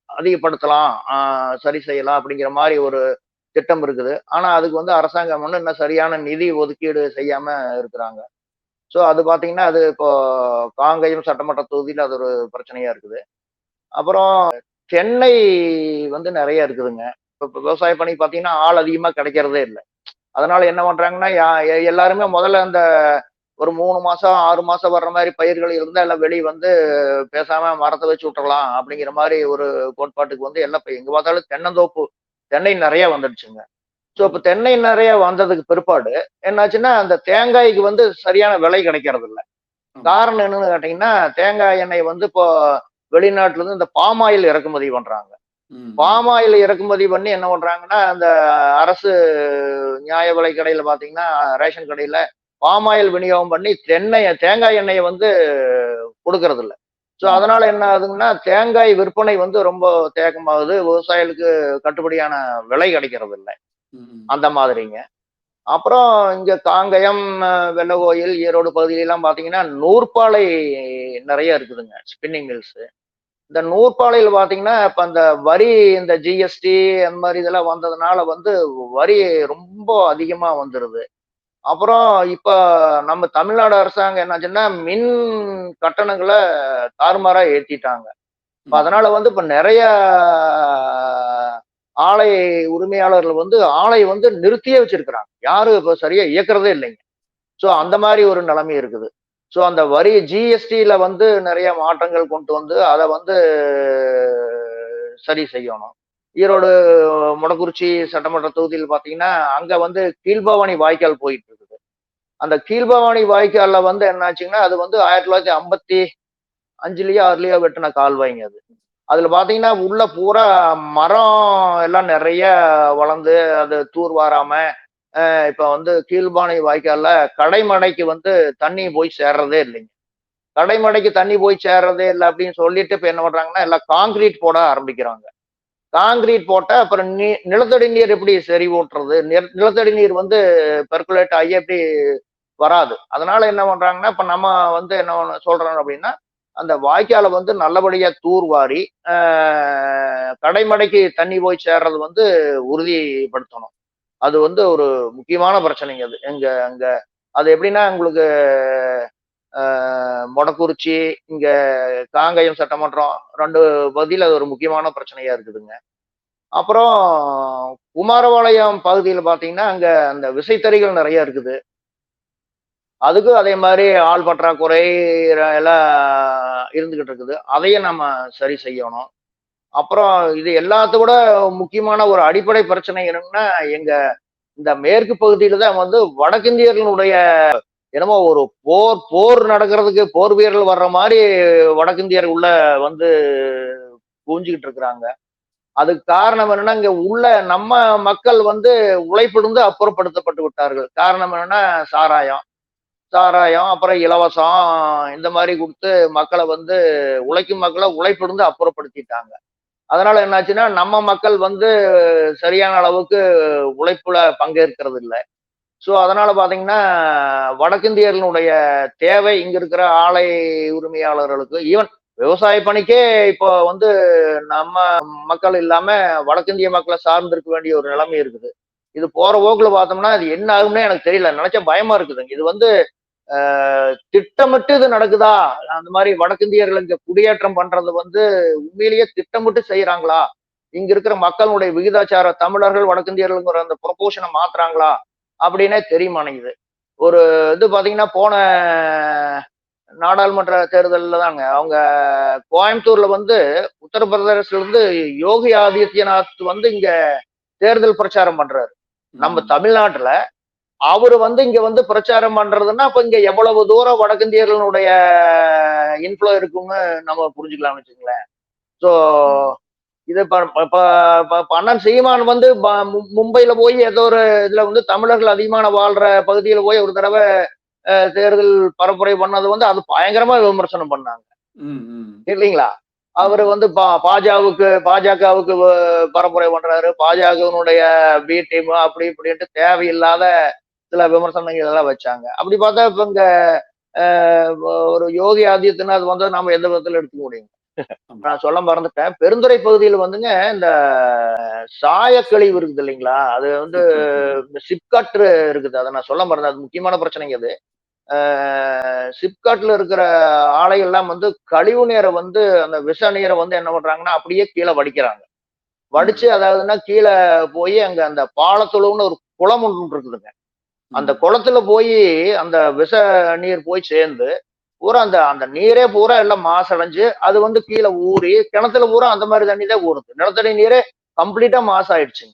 அதிகப்படுத்தலாம், சரி செய்யலாம் அப்படிங்கிற மாரி ஒரு திட்டம் இருக்குது. ஆனா அதுக்கு வந்து அரசாங்கம் வந்து இன்னும் சரியான நிதி ஒதுக்கீடு செய்யாம இருக்கிறாங்க. ஸோ அது பார்த்தீங்கன்னா, அது இப்போ காங்கேயம் சட்டமன்ற தொகுதியில அது ஒரு பிரச்சனையா இருக்குது. அப்புறம் தென்னை வந்து நெறைய இருக்குதுங்க. இப்ப விவசாய பணி பார்த்தீங்கன்னா, ஆள் அதிகமா கிடைக்கிறதே இல்ல. அதனால என்ன பண்றாங்கன்னா, எல்லாருமே முதல்ல அந்த ஒரு 3 மாசம், 6 மாசம் வர்ற மாரி பயிர்கள் இருந்தா எல்லாம் வெளிய வந்து பேசாம மரத்த வச்சு விட்டுறலாம் அப்படிங்கிற மாரி ஒரு கோட்பாட்டுக்கு வந்து எல்லாம் இப்ப எங்க பார்த்தாலும் தென்னை நெறைய வந்துடுச்சுங்க. ஸோ ஓ! இப்ப தென்னை நெறைய வந்ததுக்கு பிற்பாடு என்னாச்சுன்னா, அந்த தேங்காய்க்கு வந்து சரியான விலை கிடைக்கிறதில்ல. ஆமா. காரணம் என்னன்னு கேட்டீங்கன்னா, தேங்காய் எண்ணெய் வந்து இப்போ வெளிநாட்டுல இருந்து இந்த பாம் ஆயில் இறக்குமதி பண்றாங்க. ம், ம். பாம் ஆயில் இறக்குமதி பண்ணி என்ன பண்றாங்கன்னா, அந்த அரசு நியாய விலை கடையில பார்த்தீங்கன்னா, ரேஷன் கடையில பாம் ஆயில் விநியோகம் பண்ணி தேங்காய் எண்ணெய வந்து குடுக்கறதில்ல. ஸோ ம், அதனால என்ன ஆகுதுங்கன்னா, தேங்காய் விற்பனை வந்து ரொம்ப தேக்கமாகுது. விவசாயிகளுக்கு கட்டுப்படியான விலை கிடைக்கிறதில்ல. ம், ம். அந்த மாதிரிங்க. அப்புறம் இங்க காங்கயம், வெள்ளகோயில், ஈரோடு பகுதியிலலாம் பார்த்தீங்கன்னா, நூற்பாலை நெறைய இருக்குதுங்க. Spinning mills. இந்த நூற்பாலையில பார்த்தீங்கன்னா, இப்ப அந்த வரி இந்த ஜிஎஸ்டி அந்த மாரி இதெல்லாம் வந்ததுனால வந்து வரி ரொம்ப அதிகமா வந்துருது. அப்புறம் இப்ப நம்ம தமிழ்நாடு அரசாங்கம் என்னாச்சுன்னா, மின் கட்டணங்கள தாறுமாறா ஏத்திட்டாங்க. இப்ப ம், ம். அதனால வந்து இப்ப நெறைய ஆலை உரிமையாளர்கள் வந்து ஆலை வந்து நிறுத்தியே வச்சிருக்கிறாங்க. யாரும் இப்ப சரியா இயக்குறதே இல்லைங்க. ஸோ அந்த மாரி ஒரு நிலைமை இருக்குது. ஸோ அந்த வரி ஜிஎஸ்டில வந்து நெறைய மாற்றங்கள் கொண்டு வந்து, அத வந்து சரி செய்யணும். ஈரோடு மொடக்குறிச்சி சட்டமன்ற தொகுதியில பார்த்தீங்கன்னா, அங்க வந்து கீழ்பவானி வாய்க்கால் போயிட்டு இருக்குது. அந்த கீழ்பவானி வாய்க்கால்ல வந்து என்னாச்சுங்கன்னா, அது வந்து 1955லயோ, 6லயோ வெட்டுன கால்வாய்ங்க அது. அதுல பார்த்தீங்கன்னா, உள்ள பூரா மரம் எல்லாம் நெறைய வளர்ந்து, அது தூர்வாராம, இப்ப வந்து கீழ்பானை வாய்க்கால்ல கடைமடைக்கு வந்து தண்ணி போய் சேர்றதே இல்லைங்க. கடைமடைக்கு தண்ணி போய் சேர்றதே இல்ல அப்படின்னு சொல்லிட்டு இப்ப என்ன பண்றாங்கன்னா, எல்லாம் கான்கிரீட் போட ஆரம்பிக்கிறாங்க. கான்கிரீட் போட்டா அப்புறம் நிலத்தடி நீர் எப்படி செறிவூட்டுறது? நிலத்தடி நீர் வந்து பெர்குலேட் ஆகி எப்படி வராது. அதனால என்ன பண்றாங்கன்னா, இப்ப நம்ம வந்து என்ன சொல்றோம் அப்படின்னா, அந்த வாய்க்கால வந்து நல்லபடியா தூர்வாரி, அ கடைமடைக்கு தண்ணி போய் சேர்றது வந்து உறுதிப்படுத்தணும். அது வந்து ஒரு முக்கியமான பிரச்சனைங்க அது. அங்க அது எப்படின்னா உங்களுக்கு அ மொடக்குறிச்சி, இங்க காங்கயம் சட்டமன்றம் 2 பகுதியில அது ஒரு முக்கியமான பிரச்சனையா இருக்குதுங்க. அப்புறம் குமாரபாளையம் பகுதியில பார்த்தீங்கன்னா, அங்க அந்த விசைத்தறிகள் நெறைய இருக்குது. அதுக்கும் அதே மாரி ஆள் பற்றாக்குறை எல்லாம் இருந்துகிட்டு இருக்குது. அதையும் நம்ம சரி செய்யணும். அப்புறம் இது எல்லாத்த விட முக்கியமான ஒரு அடிப்படை பிரச்சனை என்னன்னா, எங்க இந்த மேற்கு பகுதியில தான் வந்து வடக்கிந்தியர்களுடைய என்னமோ ஒரு போர் போர் நடக்கிறதுக்கு போர் வீரர்கள் வர்ற மாரி வடக்கிந்தியர் உள்ள வந்து குவிஞ்சுகிட்டு இருக்கிறாங்க. அதுக்கு காரணம் என்னன்னா, இங்க உள்ள நம்ம மக்கள் வந்து உழைப்பிலிருந்து அப்புறப்படுத்தப்பட்டு விட்டார்கள். காரணம் என்னன்னா, சாராயம். சாராயம், அப்புறம் இலவசம் இந்த மாரி குடுத்து மக்கள வந்து உழைக்கும் மக்கள உழைப்பிலிருந்து அப்புறப்படுத்திட்டாங்க. அதனால என்னாச்சுன்னா, நம்ம மக்கள் வந்து சரியான அளவுக்கு உழைப்புல பங்கேற்கிறது இல்ல. ஸோ அதனால பார்த்தீங்கன்னா, வடக்கிந்தியர்களுடைய தேவை இங்க இருக்கிற ஆலை உரிமையாளர்களுக்கு ஈவன் விவசாய பணிக்கே இப்போ வந்து நம்ம மக்கள் இல்லாம வடக்கிந்திய மக்கள சார்ந்து இருக்க வேண்டிய ஒரு நிலைமை இருக்குது. இது போற போக்குல பார்த்தோம்னா, அது என்ன ஆகும்னே எனக்கு தெரியல. நெனச்சா பயமா இருக்குதுங்க. இது வந்து அ திட்டமிட்டு இது நடக்குதா? அந்த மாரி வடக்கிந்தியர்கள் இங்க குடியேற்றம் பண்றது வந்து உண்மையிலேயே திட்டமிட்டு செய்றாங்களா? இங்க இருக்கிற மக்களுடைய விகிதாச்சார தமிழர்கள், வடக்கிந்தியர்கள்ங்கிற அந்த புரொப்போர்ஷன மாத்துறாங்களா? அப்படின்னே தெரிய மாட்டேங்குது. ஒரு இது பார்த்தீங்கன்னா, போன நாடாளுமன்ற தேர்தல்ல தாங்க, அவங்க கோயம்புத்தூர்ல வந்து உத்தரப்பிரதேசத்துல இருந்து யோகி ஆதித்யநாத் வந்து இங்க தேர்தல் பிரச்சாரம் பண்றாரு. நம்ம ம். தமிழ்நாட்டுல அவரு வந்து இங்க வந்து பிரச்சாரம் பண்றதுன்னா, அப்ப இங்க எவ்வளவு தூரம் வடக்கிந்தியர்களுடைய இன்ஃப்ளோ இருக்குன்னு நம்ம புரிஞ்சுக்கலாம்னு வச்சுக்கங்களேன். ஸோ ம். இது இப்ப இப்ப இப்ப இப்ப அண்ணன் சீமான் வந்து மும்பைல போய் ஏதோ ஒரு இதுல வந்து தமிழர்கள் அதிகமான வாழ்ற பகுதியில போய் ஒரு தடவை தேர்தல் பரப்புரை பண்ணது வந்து அது பயங்கரமா விமர்சனம் பண்ணாங்க ம், ம். இல்லைங்களா? அவரு ஆமா. வந்து பாஜகவுக்கு பரப்புரை பண்றாரு. பாஜகவினுடைய பி டீம் அப்படி இப்படின்ட்டு தேவையில்லாத சில விமர்சனங்கள் எல்லாம் வச்சாங்க. அப்படி பார்த்தா இப்ப இங்க அ ஒரு யோகி ஆதித்யநாத் வந்து நாம எந்த விதத்துல எடுத்துக்க முடியும்? ஆமா. நான் சொல்ல மறந்துட்டேன். பெருந்துறை பகுதியில வந்துங்க இந்த சாயக்கழிவு இருக்குது இல்லைங்களா? அது வந்து சிப்காட். ம். இந்த சிப்காட் இருக்குது. அத நான் சொல்ல மறந்தேன். அது முக்கியமான பிரச்சனைங்க அது. ஆ சிப்காட்ல இருக்கிற ஆலைகள்லாம் வந்து கழிவு நீரை வந்து அந்த விஷ நீரை வந்து என்ன பண்றாங்கன்னா, அப்படியே கீழ வடிக்கிறாங்க. வடிச்சு ம். அதாவதுன்னா கீழ போயி அங்க அந்த பாலத்துளவுன்னு ஒரு குளம் ஒண்ணு இருக்குதுங்க. அந்த ம். குளத்துல போயி அந்த விஷ நீர் போய் சேர்ந்து, பூரா அந்த அந்த நீரே பூரா எல்லாம் மாசடைஞ்சு, அது வந்து கீழ ஊறி, கிணத்துல பூரா அந்த மாரி தண்ணி தான் ஊறுது. நிலத்தடி நீரே கம்ப்ளீட்டா மாசாயிடுச்சுங்க.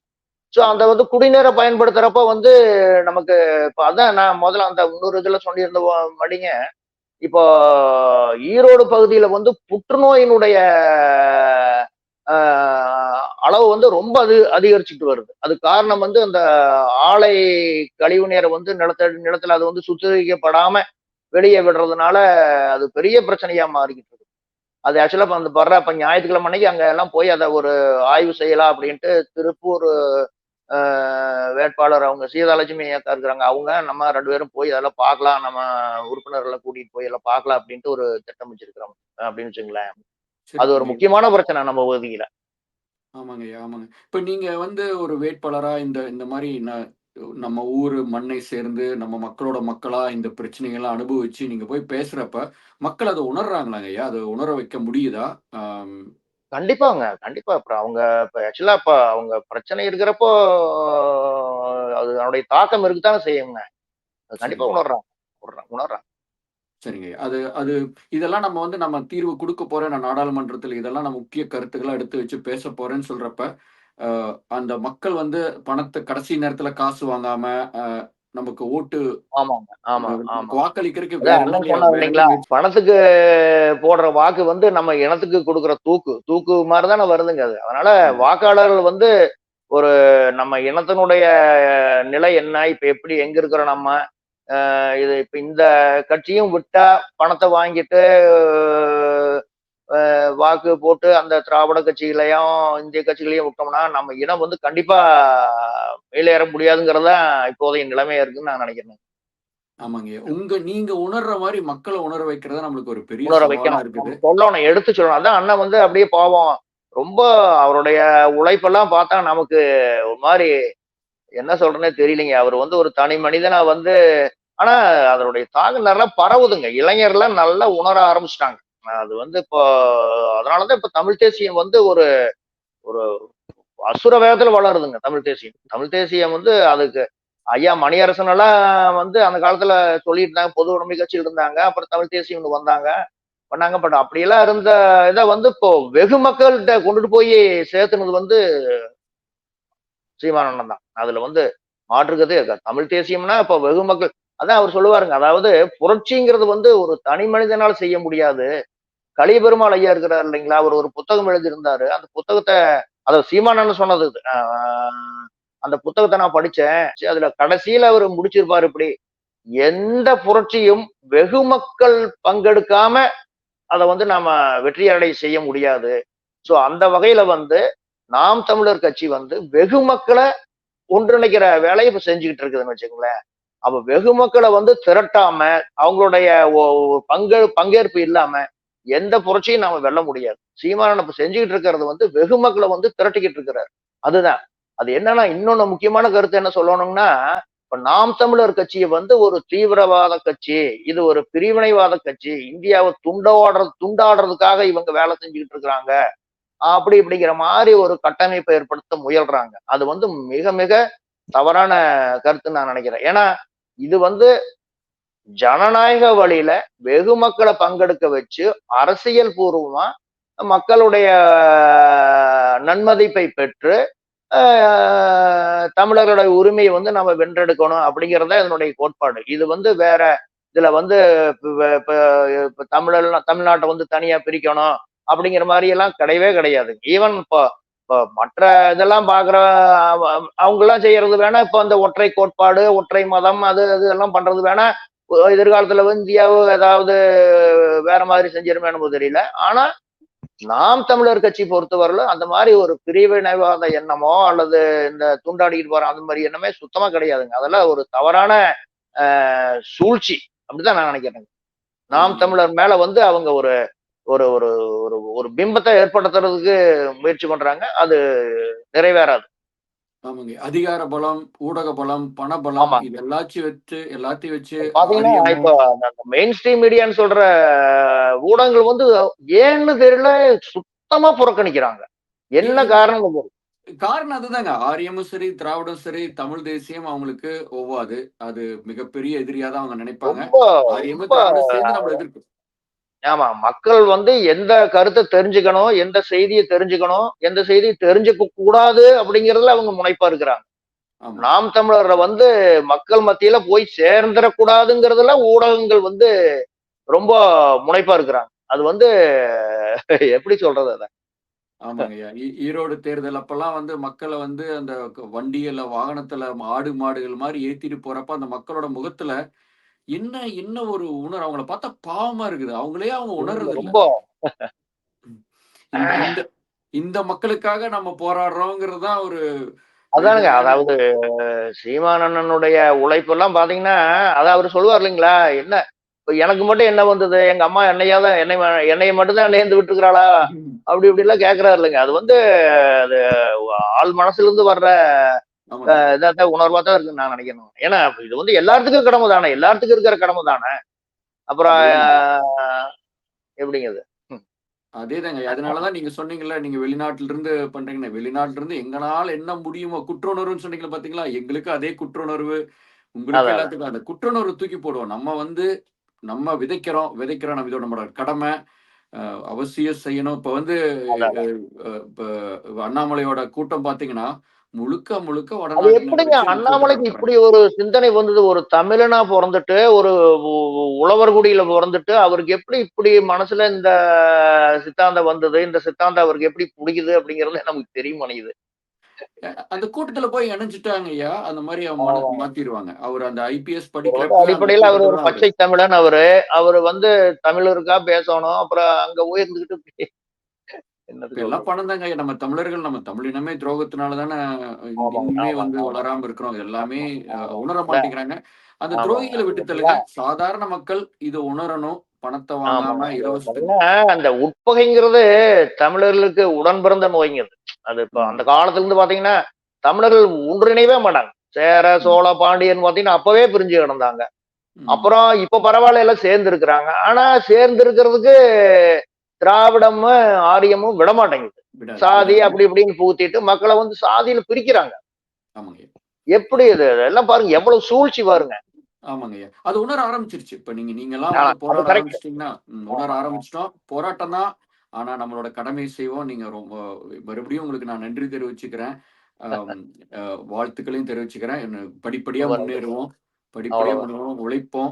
ஸோ அந்த அதான். வந்து குடிநீரை பயன்படுத்துறப்ப வந்து நமக்கு இப்ப அதான் நான் முதல்ல அந்த இன்னொரு இதுல சொல்லியிருந்த படிங்க, இப்போ ஈரோடு பகுதியில வந்து புற்றுநோயினுடைய அ அளவு வந்து ரொம்ப அதிகரிச்சுட்டு வருது. அதுக்கு காரணம் வந்து அந்த ஆலை கழிவு நீரை வந்து நிலத்துல அது வந்து சுத்திகரிக்கப்படாம வெளிய விடுறதுனால, அது பெரிய பிரச்சனையா மாறிக்கிட்டு இருக்கு. அது ஆக்சுவலா இப்ப அந்த இப்ப ஞாயிற்றுக்கிழமை அன்னைக்கு அங்க எல்லாம் போய் அத ஒரு ஆய்வு செய்யலாம் அப்படின்ட்டு திருப்பூர் அ வேட்பாளர் அவங்க சீதாலட்சுமி அக்கா இருக்கிறாங்க. அவங்க, நம்ம 2 பேரும் போய் அதெல்லாம் பார்க்கலாம். நம்ம உறுப்பினர்கள கூட்டிட்டு போய் எல்லாம் பார்க்கலாம் அப்படின்ட்டு ஒரு திட்டம் வச்சிருக்கிறோம். அப்படின்னு வச்சுக்கங்களேன். அது ஒரு சிறப்புங்க. முக்கியமான பிரச்சனை நம்ம பகுதியில. ஆமாங்கய்யா, ஆமாங்க. இப்ப நீங்க வந்து ஒரு வேட்பாளரா இந்த இந்த மாரி நம்ம ஊரு மண்ணை சேர்ந்து, நம்ம மக்களோட மக்களா இந்த பிரச்சனைகள்லாம் அனுபவிச்சு நீங்க போய் பேசுறப்ப, மக்கள் அத உணர்றாங்களாங்கய்யா? அத உணர வைக்க முடியுதா? ஆம். கண்டிப்பாங்க. கண்டிப்பா. அப்புறம் அவங்க இப்ப ஆக்சுவலா இப்ப அவங்க பிரச்சனை இருக்கிறப்போ, அது அதனுடைய தாக்கம் இருக்கத்தானே செய்யுங்க. அது கண்டிப்பா சரிங்க. உணர்றாங்க. உணர்றாங்க. சரிங்க. அது அது இதெல்லாம் நம்ம வந்து நம்ம தீர்வு குடுக்க போறேன். நான் நாடாளுமன்றத்தில இதெல்லாம் நான் முக்கிய கருத்துக்களா எடுத்து வச்சு பேசப் போறேன்னு சொல்றப்ப, அ அந்த மக்கள் வந்து பணத்த கடைசி நேரத்தில காசு வாங்காம, அ நமக்கு ஓட்டு ஆமாங்க. ஆமா, நமக்கு ஆமா. வாக்களிக்கிறதுக்கு அதான் அண்ணன் சொன்னாரு வேற என்ன இல்லைங்களா? முயற்சி பணத்துக்கு போடுற வாக்கு வந்து நம்ம இனத்துக்கு குடுக்குற தூக்கு. தூக்கு மாரி தானே வருதுங்க அது. அதனால ஆமா. வாக்காளர்கள் வந்து ஒரு நம்ம இனத்தினுடைய நிலை என்ன? இப்ப எப்படி எங்க இருக்கிறோம் நம்ம? இது இப்ப இந்த கட்சியும் விட்டா பணத்த வாங்கிட்டு வாக்கு போட்டு அந்த திராவிட கட்சிகளையும், இந்திய கட்சிகளையும் விட்டோம்னா, நம்ம இனம் வந்து கண்டிப்பா மேலேற முடியாதுங்கிறது தான் இப்போதைய நிலைமையா இருக்குன்னு நான் நினைக்கிறேன். ஆமாங்கய்யா. நீங்க உணர்ற மாரி மக்கள உணர வைக்கிறது தான் நம்மளுக்கு ஒரு பெரிய உணர சவாலா வைக்கணும். நம்ம இருக்குது. சொல்லணும், எடுத்து சொல்லணும். அதான் அண்ணன் வந்து அப்படியே பாவம் ரொம்ப அவருடைய உழைப்பெல்லாம் பார்த்தா நமக்கு ஒரு மாரி என்ன சொல்றதுன்னே தெரியலைங்க. அவரு வந்து ஒரு தனி மனிதனா வந்து ஆனா அதனுடைய தாக்கம் நல்லா பரவுதுங்க. இளைஞர்லாம் நல்லா உணர ஆரம்பிச்சுட்டாங்க. அது வந்து இப்போ அதனால தான் இப்ப தமிழ் தேசியம் வந்து ஒரு ஒரு அசுர வேகத்துல வளருதுங்க தமிழ் தேசியம். தமிழ் தேசியம் வந்து அதுக்கு ஐயா மணியரசன் எல்லாம் வந்து அந்த காலத்துல சொல்லிட்டு இருந்தாங்க. பொது உடைமை கட்சியில் இருந்தாங்க. அப்புறம் தமிழ் தேசியம்னு வந்தாங்க. பண்ணாங்க. பட் அப்படியெல்லாம் இருந்த இத வந்து இப்போ வெகு மக்கள்ட்ட கொண்டுட்டு போய் சேர்த்துனது வந்து சீமான் அண்ணன் தான். அதுல வந்து மாற்றுக்கிறதே இருக்காது. தமிழ் தேசியம்னா இப்ப வெகு மக்கள் அதான் அவர் சொல்லுவாருங்க. அதாவது புரட்சிங்கிறது வந்து ஒரு தனி மனிதனால செய்ய முடியாது. கலியபெருமாள் ஐயா இருக்கிறார் இல்லைங்களா? அவர் ஒரு புத்தகம் எழுதியிருந்தாரு. அந்த புத்தகத்த அத சீமான் அண்ணன் சொன்னது இது. அந்த புத்தகத்த நான் படிச்சேன். அதுல கடைசியில அவரு முடிச்சிருப்பாரு இப்படி. எந்த புரட்சியும் வெகு மக்கள் பங்கெடுக்காம அத வந்து நாம வெற்றி அடை செய்ய முடியாது. சோ அந்த வகையில வந்து நாம் தமிழர் கட்சி வந்து வெகு மக்கள ஒன்றிணைக்கிற வேலைய இப்ப செஞ்சுகிட்டு இருக்குதுன்னு வச்சுக்கங்களேன். அப்ப வெகு மக்கள வந்து திரட்டாம, அவங்களுடைய பங்கேற்பு இல்லாம எந்த புரட்சியும் நாம வெல்ல முடியாது. சீமானன் இப்ப செஞ்சுகிட்டு இருக்கிறது வந்து வெகு மக்கள வந்து திரட்டிக்கிட்டு இருக்கிறார். அதுதான். அது என்னன்னா இன்னொன்னு முக்கியமான கருத்து என்ன சொல்லணும்னா, இப்ப நாம் தமிழர் கட்சிய வந்து ஒரு தீவிரவாத கட்சி, இது ஒரு பிரிவினைவாத கட்சி, இந்தியாவ துண்டாடுறதுக்காக இவங்க வேலை செஞ்சுகிட்டு இருக்கிறாங்க. அப்படி இப்படிங்கிற மாரி ஒரு கட்டமைப்பை ஏற்படுத்த முயல்றாங்க. அது வந்து மிக மிக தவறான கருத்துன்னு நான் நினைக்கிறேன். ஏன்னா, இது வந்து ஜனநாயக வழியில வெகு மக்கள பங்கெடுக்க வச்சு, அரசியல் பூர்வமா மக்களுடைய நன்மதிப்பை பெற்று, தமிழர்களோட உரிமையை வந்து நம்ம வென்றெடுக்கணும் அப்படிங்கிறது தான் இதனுடைய கோட்பாடு. இது வந்து வேற இதுல வந்து இப்ப தமிழ்நாட்டை வந்து தனியா பிரிக்கணும் அப்படிங்கிற மாதிரி எல்லாம் கிடையவே கிடையாது. ஈவன் இப்போ இப்போ மற்ற இதெல்லாம் பாக்குற அவங்க எல்லாம் செய்யறது வேணா, இப்ப அந்த ஒற்றை கோட்பாடு, ஒற்றை மதம், அது அது எல்லாம் பண்றது வேணா, எதிர்காலத்துல வந்து இந்தியாவோ ஏதாவது வேற மாதிரி செஞ்சிருமே நமக்கு தெரியல. ஆனா நாம் தமிழர் கட்சி பொறுத்தவரையில அந்த மாதிரி ஒரு பிரிவினைவாத எண்ணமோ அல்லது இந்த துண்டாடிக்கிட்டு போற அந்த மாதிரி எண்ணமே சுத்தமா கிடையாதுங்க. அதெல்லாம் ஒரு தவறான சூழ்ச்சி அப்படிதான் நான் நினைக்கிறேன். நாம் ஆமாங்க. தமிழர் மேல வந்து அவங்க ஒரு ஒரு ஒரு ஒரு ஒரு பிம்பத்தை ஏற்படுத்துறதுக்கு முயற்சி பண்றாங்க. அது நிறைவேறாது. ஆமாங்க. அதிகார பலம், ஊடக பலம், பண பலம் ஆமா. இது எல்லாத்தையும் வச்சு பாத்தீங்கன்னா ஆரியமோ இப்போ அந்த மெயின் ஸ்ட்ரீம் மீடியான்னு சொல்ற ஊடகங்கள் வந்து ஏன்னு தெரியல, சுத்தமா புறக்கணிக்கிறாங்க. இ என்ன இ காரணம்? காரணம் அதுதாங்க. ஆரியமும் சரி, திராவிடம் சரி, தமிழ் தேசியம் அவங்களுக்கு ஒவ்வாது. அது மிகப்பெரிய எதிரியா தான் அவங்க நினைப்பாங்க. ரொம்ப ரொம்ப ஆரியமும், திராவிடம் சேர்ந்து நம்மள எதிர்க்கும். ஆமா. மக்கள் வந்து எந்த கருத்த தெரிஞ்சுக்கணும், எந்த செய்திய தெரிஞ்சுக்கணும், எந்த செய்திய தெரிஞ்சுக்க கூடாது அப்படிங்கிறதுல அவங்க முனைப்பா இருக்கிறாங்க. ஆமா. நாம் தமிழர்ல வந்து மக்கள் மத்தியில போய் சேர்ந்துடக் கூடாதுங்கிறதுல ஊடகங்கள் வந்து ரொம்ப முனைப்பா இருக்கிறாங்க. அது வந்து எப்படி சொல்றது அத? ஆமாங்கய்யா. ஈரோடு தேர்தல் அப்பல்லாம் வந்து மக்கள வந்து அந்த வண்டிகள்ல, வாகனத்துல ஆடு, மாடுகள் மாரி ஏத்திட்டு போறப்ப, அந்த மக்களோட முகத்துல என்ன என்ன ஒரு அவங்கள பார்த்தா பாவமா இருக்குது. அவங்களே அவங்க உண்ம உணர்றதில்ல. ரொம்ப ம். இந்த இந்த இந்த மக்களுக்காக நம்ம போராடுறோங்கிறது தான் ஒரு அதானுங்க. வேதனையான அதாவது சீமான் அண்ணனுடைய உழைப்பெல்லாம் பாத்தீங்கன்னா, அதான் அவரு சொல்லுவார் இல்லைங்களா? என்ன இப்ப எனக்கு மட்டும் என்ன வந்தது? எங்க அம்மா என்னையா தான் என்னைய மட்டும் தான் நேர்ந்து விட்டுருக்கிறாளா? ம். அப்படி இப்படிலாம் கேட்கிறாரு இல்லைங்க. அது வந்து அது ஆழ் மனசுல இருந்து வர்ற ஆமாங்க. இதாத்தான் உணர்வா தான் இருக்குன்னு நான் நினைக்கிறேன். ஏன்னா இது வந்து எல்லாத்துக்கும் கடமை தானே. எல்லாத்துக்கும் இருக்கிற கடமை தானே. அப்புறம் அதேதாங்க. எப்படிங்க அது? ம். அதேதாங்க. அதனால தான் நீங்க சொன்னீங்கல்ல, நீங்க வெளிநாட்டுல இருந்து பண்றீங்கன்னு. வெளிநாட்டுல இருந்து எங்கனால என்ன முடியுமோ குற்றுணர்வுன்னு சொன்னீங்கல்ல பார்த்தீங்களா? எங்களுக்கும் அதே குற்றுணர்வு, உங்களுக்கு அதான் அதான். எல்லாத்துக்கும் அந்த குற்றுணர்வு தூக்கி போடுவோம். நம்ம வந்து நம்ம விதைக்கிறோம். நம்ம இது நம்மளோட கடமை. அ அவசியம் செய்யணும். இப்ப வந்து அதான் அ அதான். இப்ப அண்ணாமலையோட கூட்டம் பார்த்தீங்கன்னா, முழுக்க முழுக்க அது வடநாட்டினர எப்படிங்க வச்சு அவங்க கூட்டத்த அண்ணாமலைக்கு நடத்துறாங்க. இப்படி ஒரு சிந்தனை வந்தது? ஒரு தமிழனா பொறந்துட்டு, ஒரு உழவர் குடியில பொறந்துட்டு, அவருக்கு எப்படி இப்படி மனசுல இந்த சித்தாந்தம் வந்தது? இந்த சித்தாந்தம் அவருக்கு எப்படி புடிக்குது? அப்படிங்கிறது நமக்கு தெரிய மாட்டேங்குது. அந்த கூட்டத்துல போய் இணைஞ்சுட்டாங்கய்யா, அந்த மாரி அவங்க ஆமா. மாத்திருவாங்க. அவரு அந்த ஐபிஎஸ் அவரு வந்து படிக்கிறப்ப அந்த அடிப்படையில அவரு கூட்டத்துல ஒரு தான் அவரு பச்சை தமிழன் அவரு. அவரு வந்து தமிழருக்கா பேசணும். அப்புறம் அங்க உயர்ந்துகிட்டு இப்ப என்னத்த எல்லாம் சொல்றது? பணம் தாங்க. நம்ம தமிழர்கள், நம்ம தமிழினமே துரோகத்தினால தானே ஆமாங்க, இன்னுமே வந்து ஆமாங்க, ஆமாங்க, வளராம இருக்கிறோம். எல்லாமே ஆமாங்க, ஆமாங்க. உணர அதான் மாட்டேங்கிறாங்க. அந்த ஆமாங்க. துரோகிகள அது விட்டு தள்ளுங்க. எப்படின்னா சாதாரண மக்கள் இத உணரணும். பணத்த ஆமாங்க. வாங்காம அது இலவசத்துக்கு பாத்தீங்கன்னா, அந்த உட்பகைங்கிறது தமிழர்களுக்கு உடன் பிறந்த நோய்ங்க அது. அது இப்ப அந்த ம். காலத்துல இருந்து பாத்தீங்கன்னா, தமிழர்கள் ஒன்றிணையவே மாட்டாங்க. சேர, ம். சோழ, பாண்டியன் பாத்தீங்கன்னா, அப்பவே பிரிஞ்சு கிடந்தாங்க. ம். அப்புறம் இப்ப பரவால்ல எல்லாம் சேர்ந்து இருக்கிறாங்க. ஆனா சேர்ந்து இருக்கிறதுக்கு திராவிடமும், ஆரியமும் விடமாட்டேங்குது. சாதி விடாது. அப்படி இப்படின்னு புகுத்திட்டு மக்கள வந்து சாதியில பிரிக்கிறாங்க. ஆமாங்க. எப்படி இது? இதெல்லாம் பாருங்க எவ்வளவு சூழ்ச்சி பாருங்க. ஆமாங்கய்யா. அது உணர ஆரம்பிச்சுருச்சு. இப்ப நீங்கலாம் ஆ வந்து அது போராட கரெக்ட். ஆரம்பிச்சுட்டீங்கன்னா, உணர ஆமா, ஆமா. ஆரம்பிச்சுட்டோம். போராட்டம் தான். ஆனா நம்மளோட கடமைய செய்வோம். நீங்க மறுபடியும் உங்களுக்கு நான் நன்றி தெரிவிச்சுக்கிறேன். அம் அ வாழ்த்துக்களையும் தெரிவிச்சுக்கிறேன். படிப்படியா ரொம்ப நன்றி. முன்னேறுவோம். படிப்படியா அவ்வளவுதான். முன்னேறுவோம். உழைப்போம்.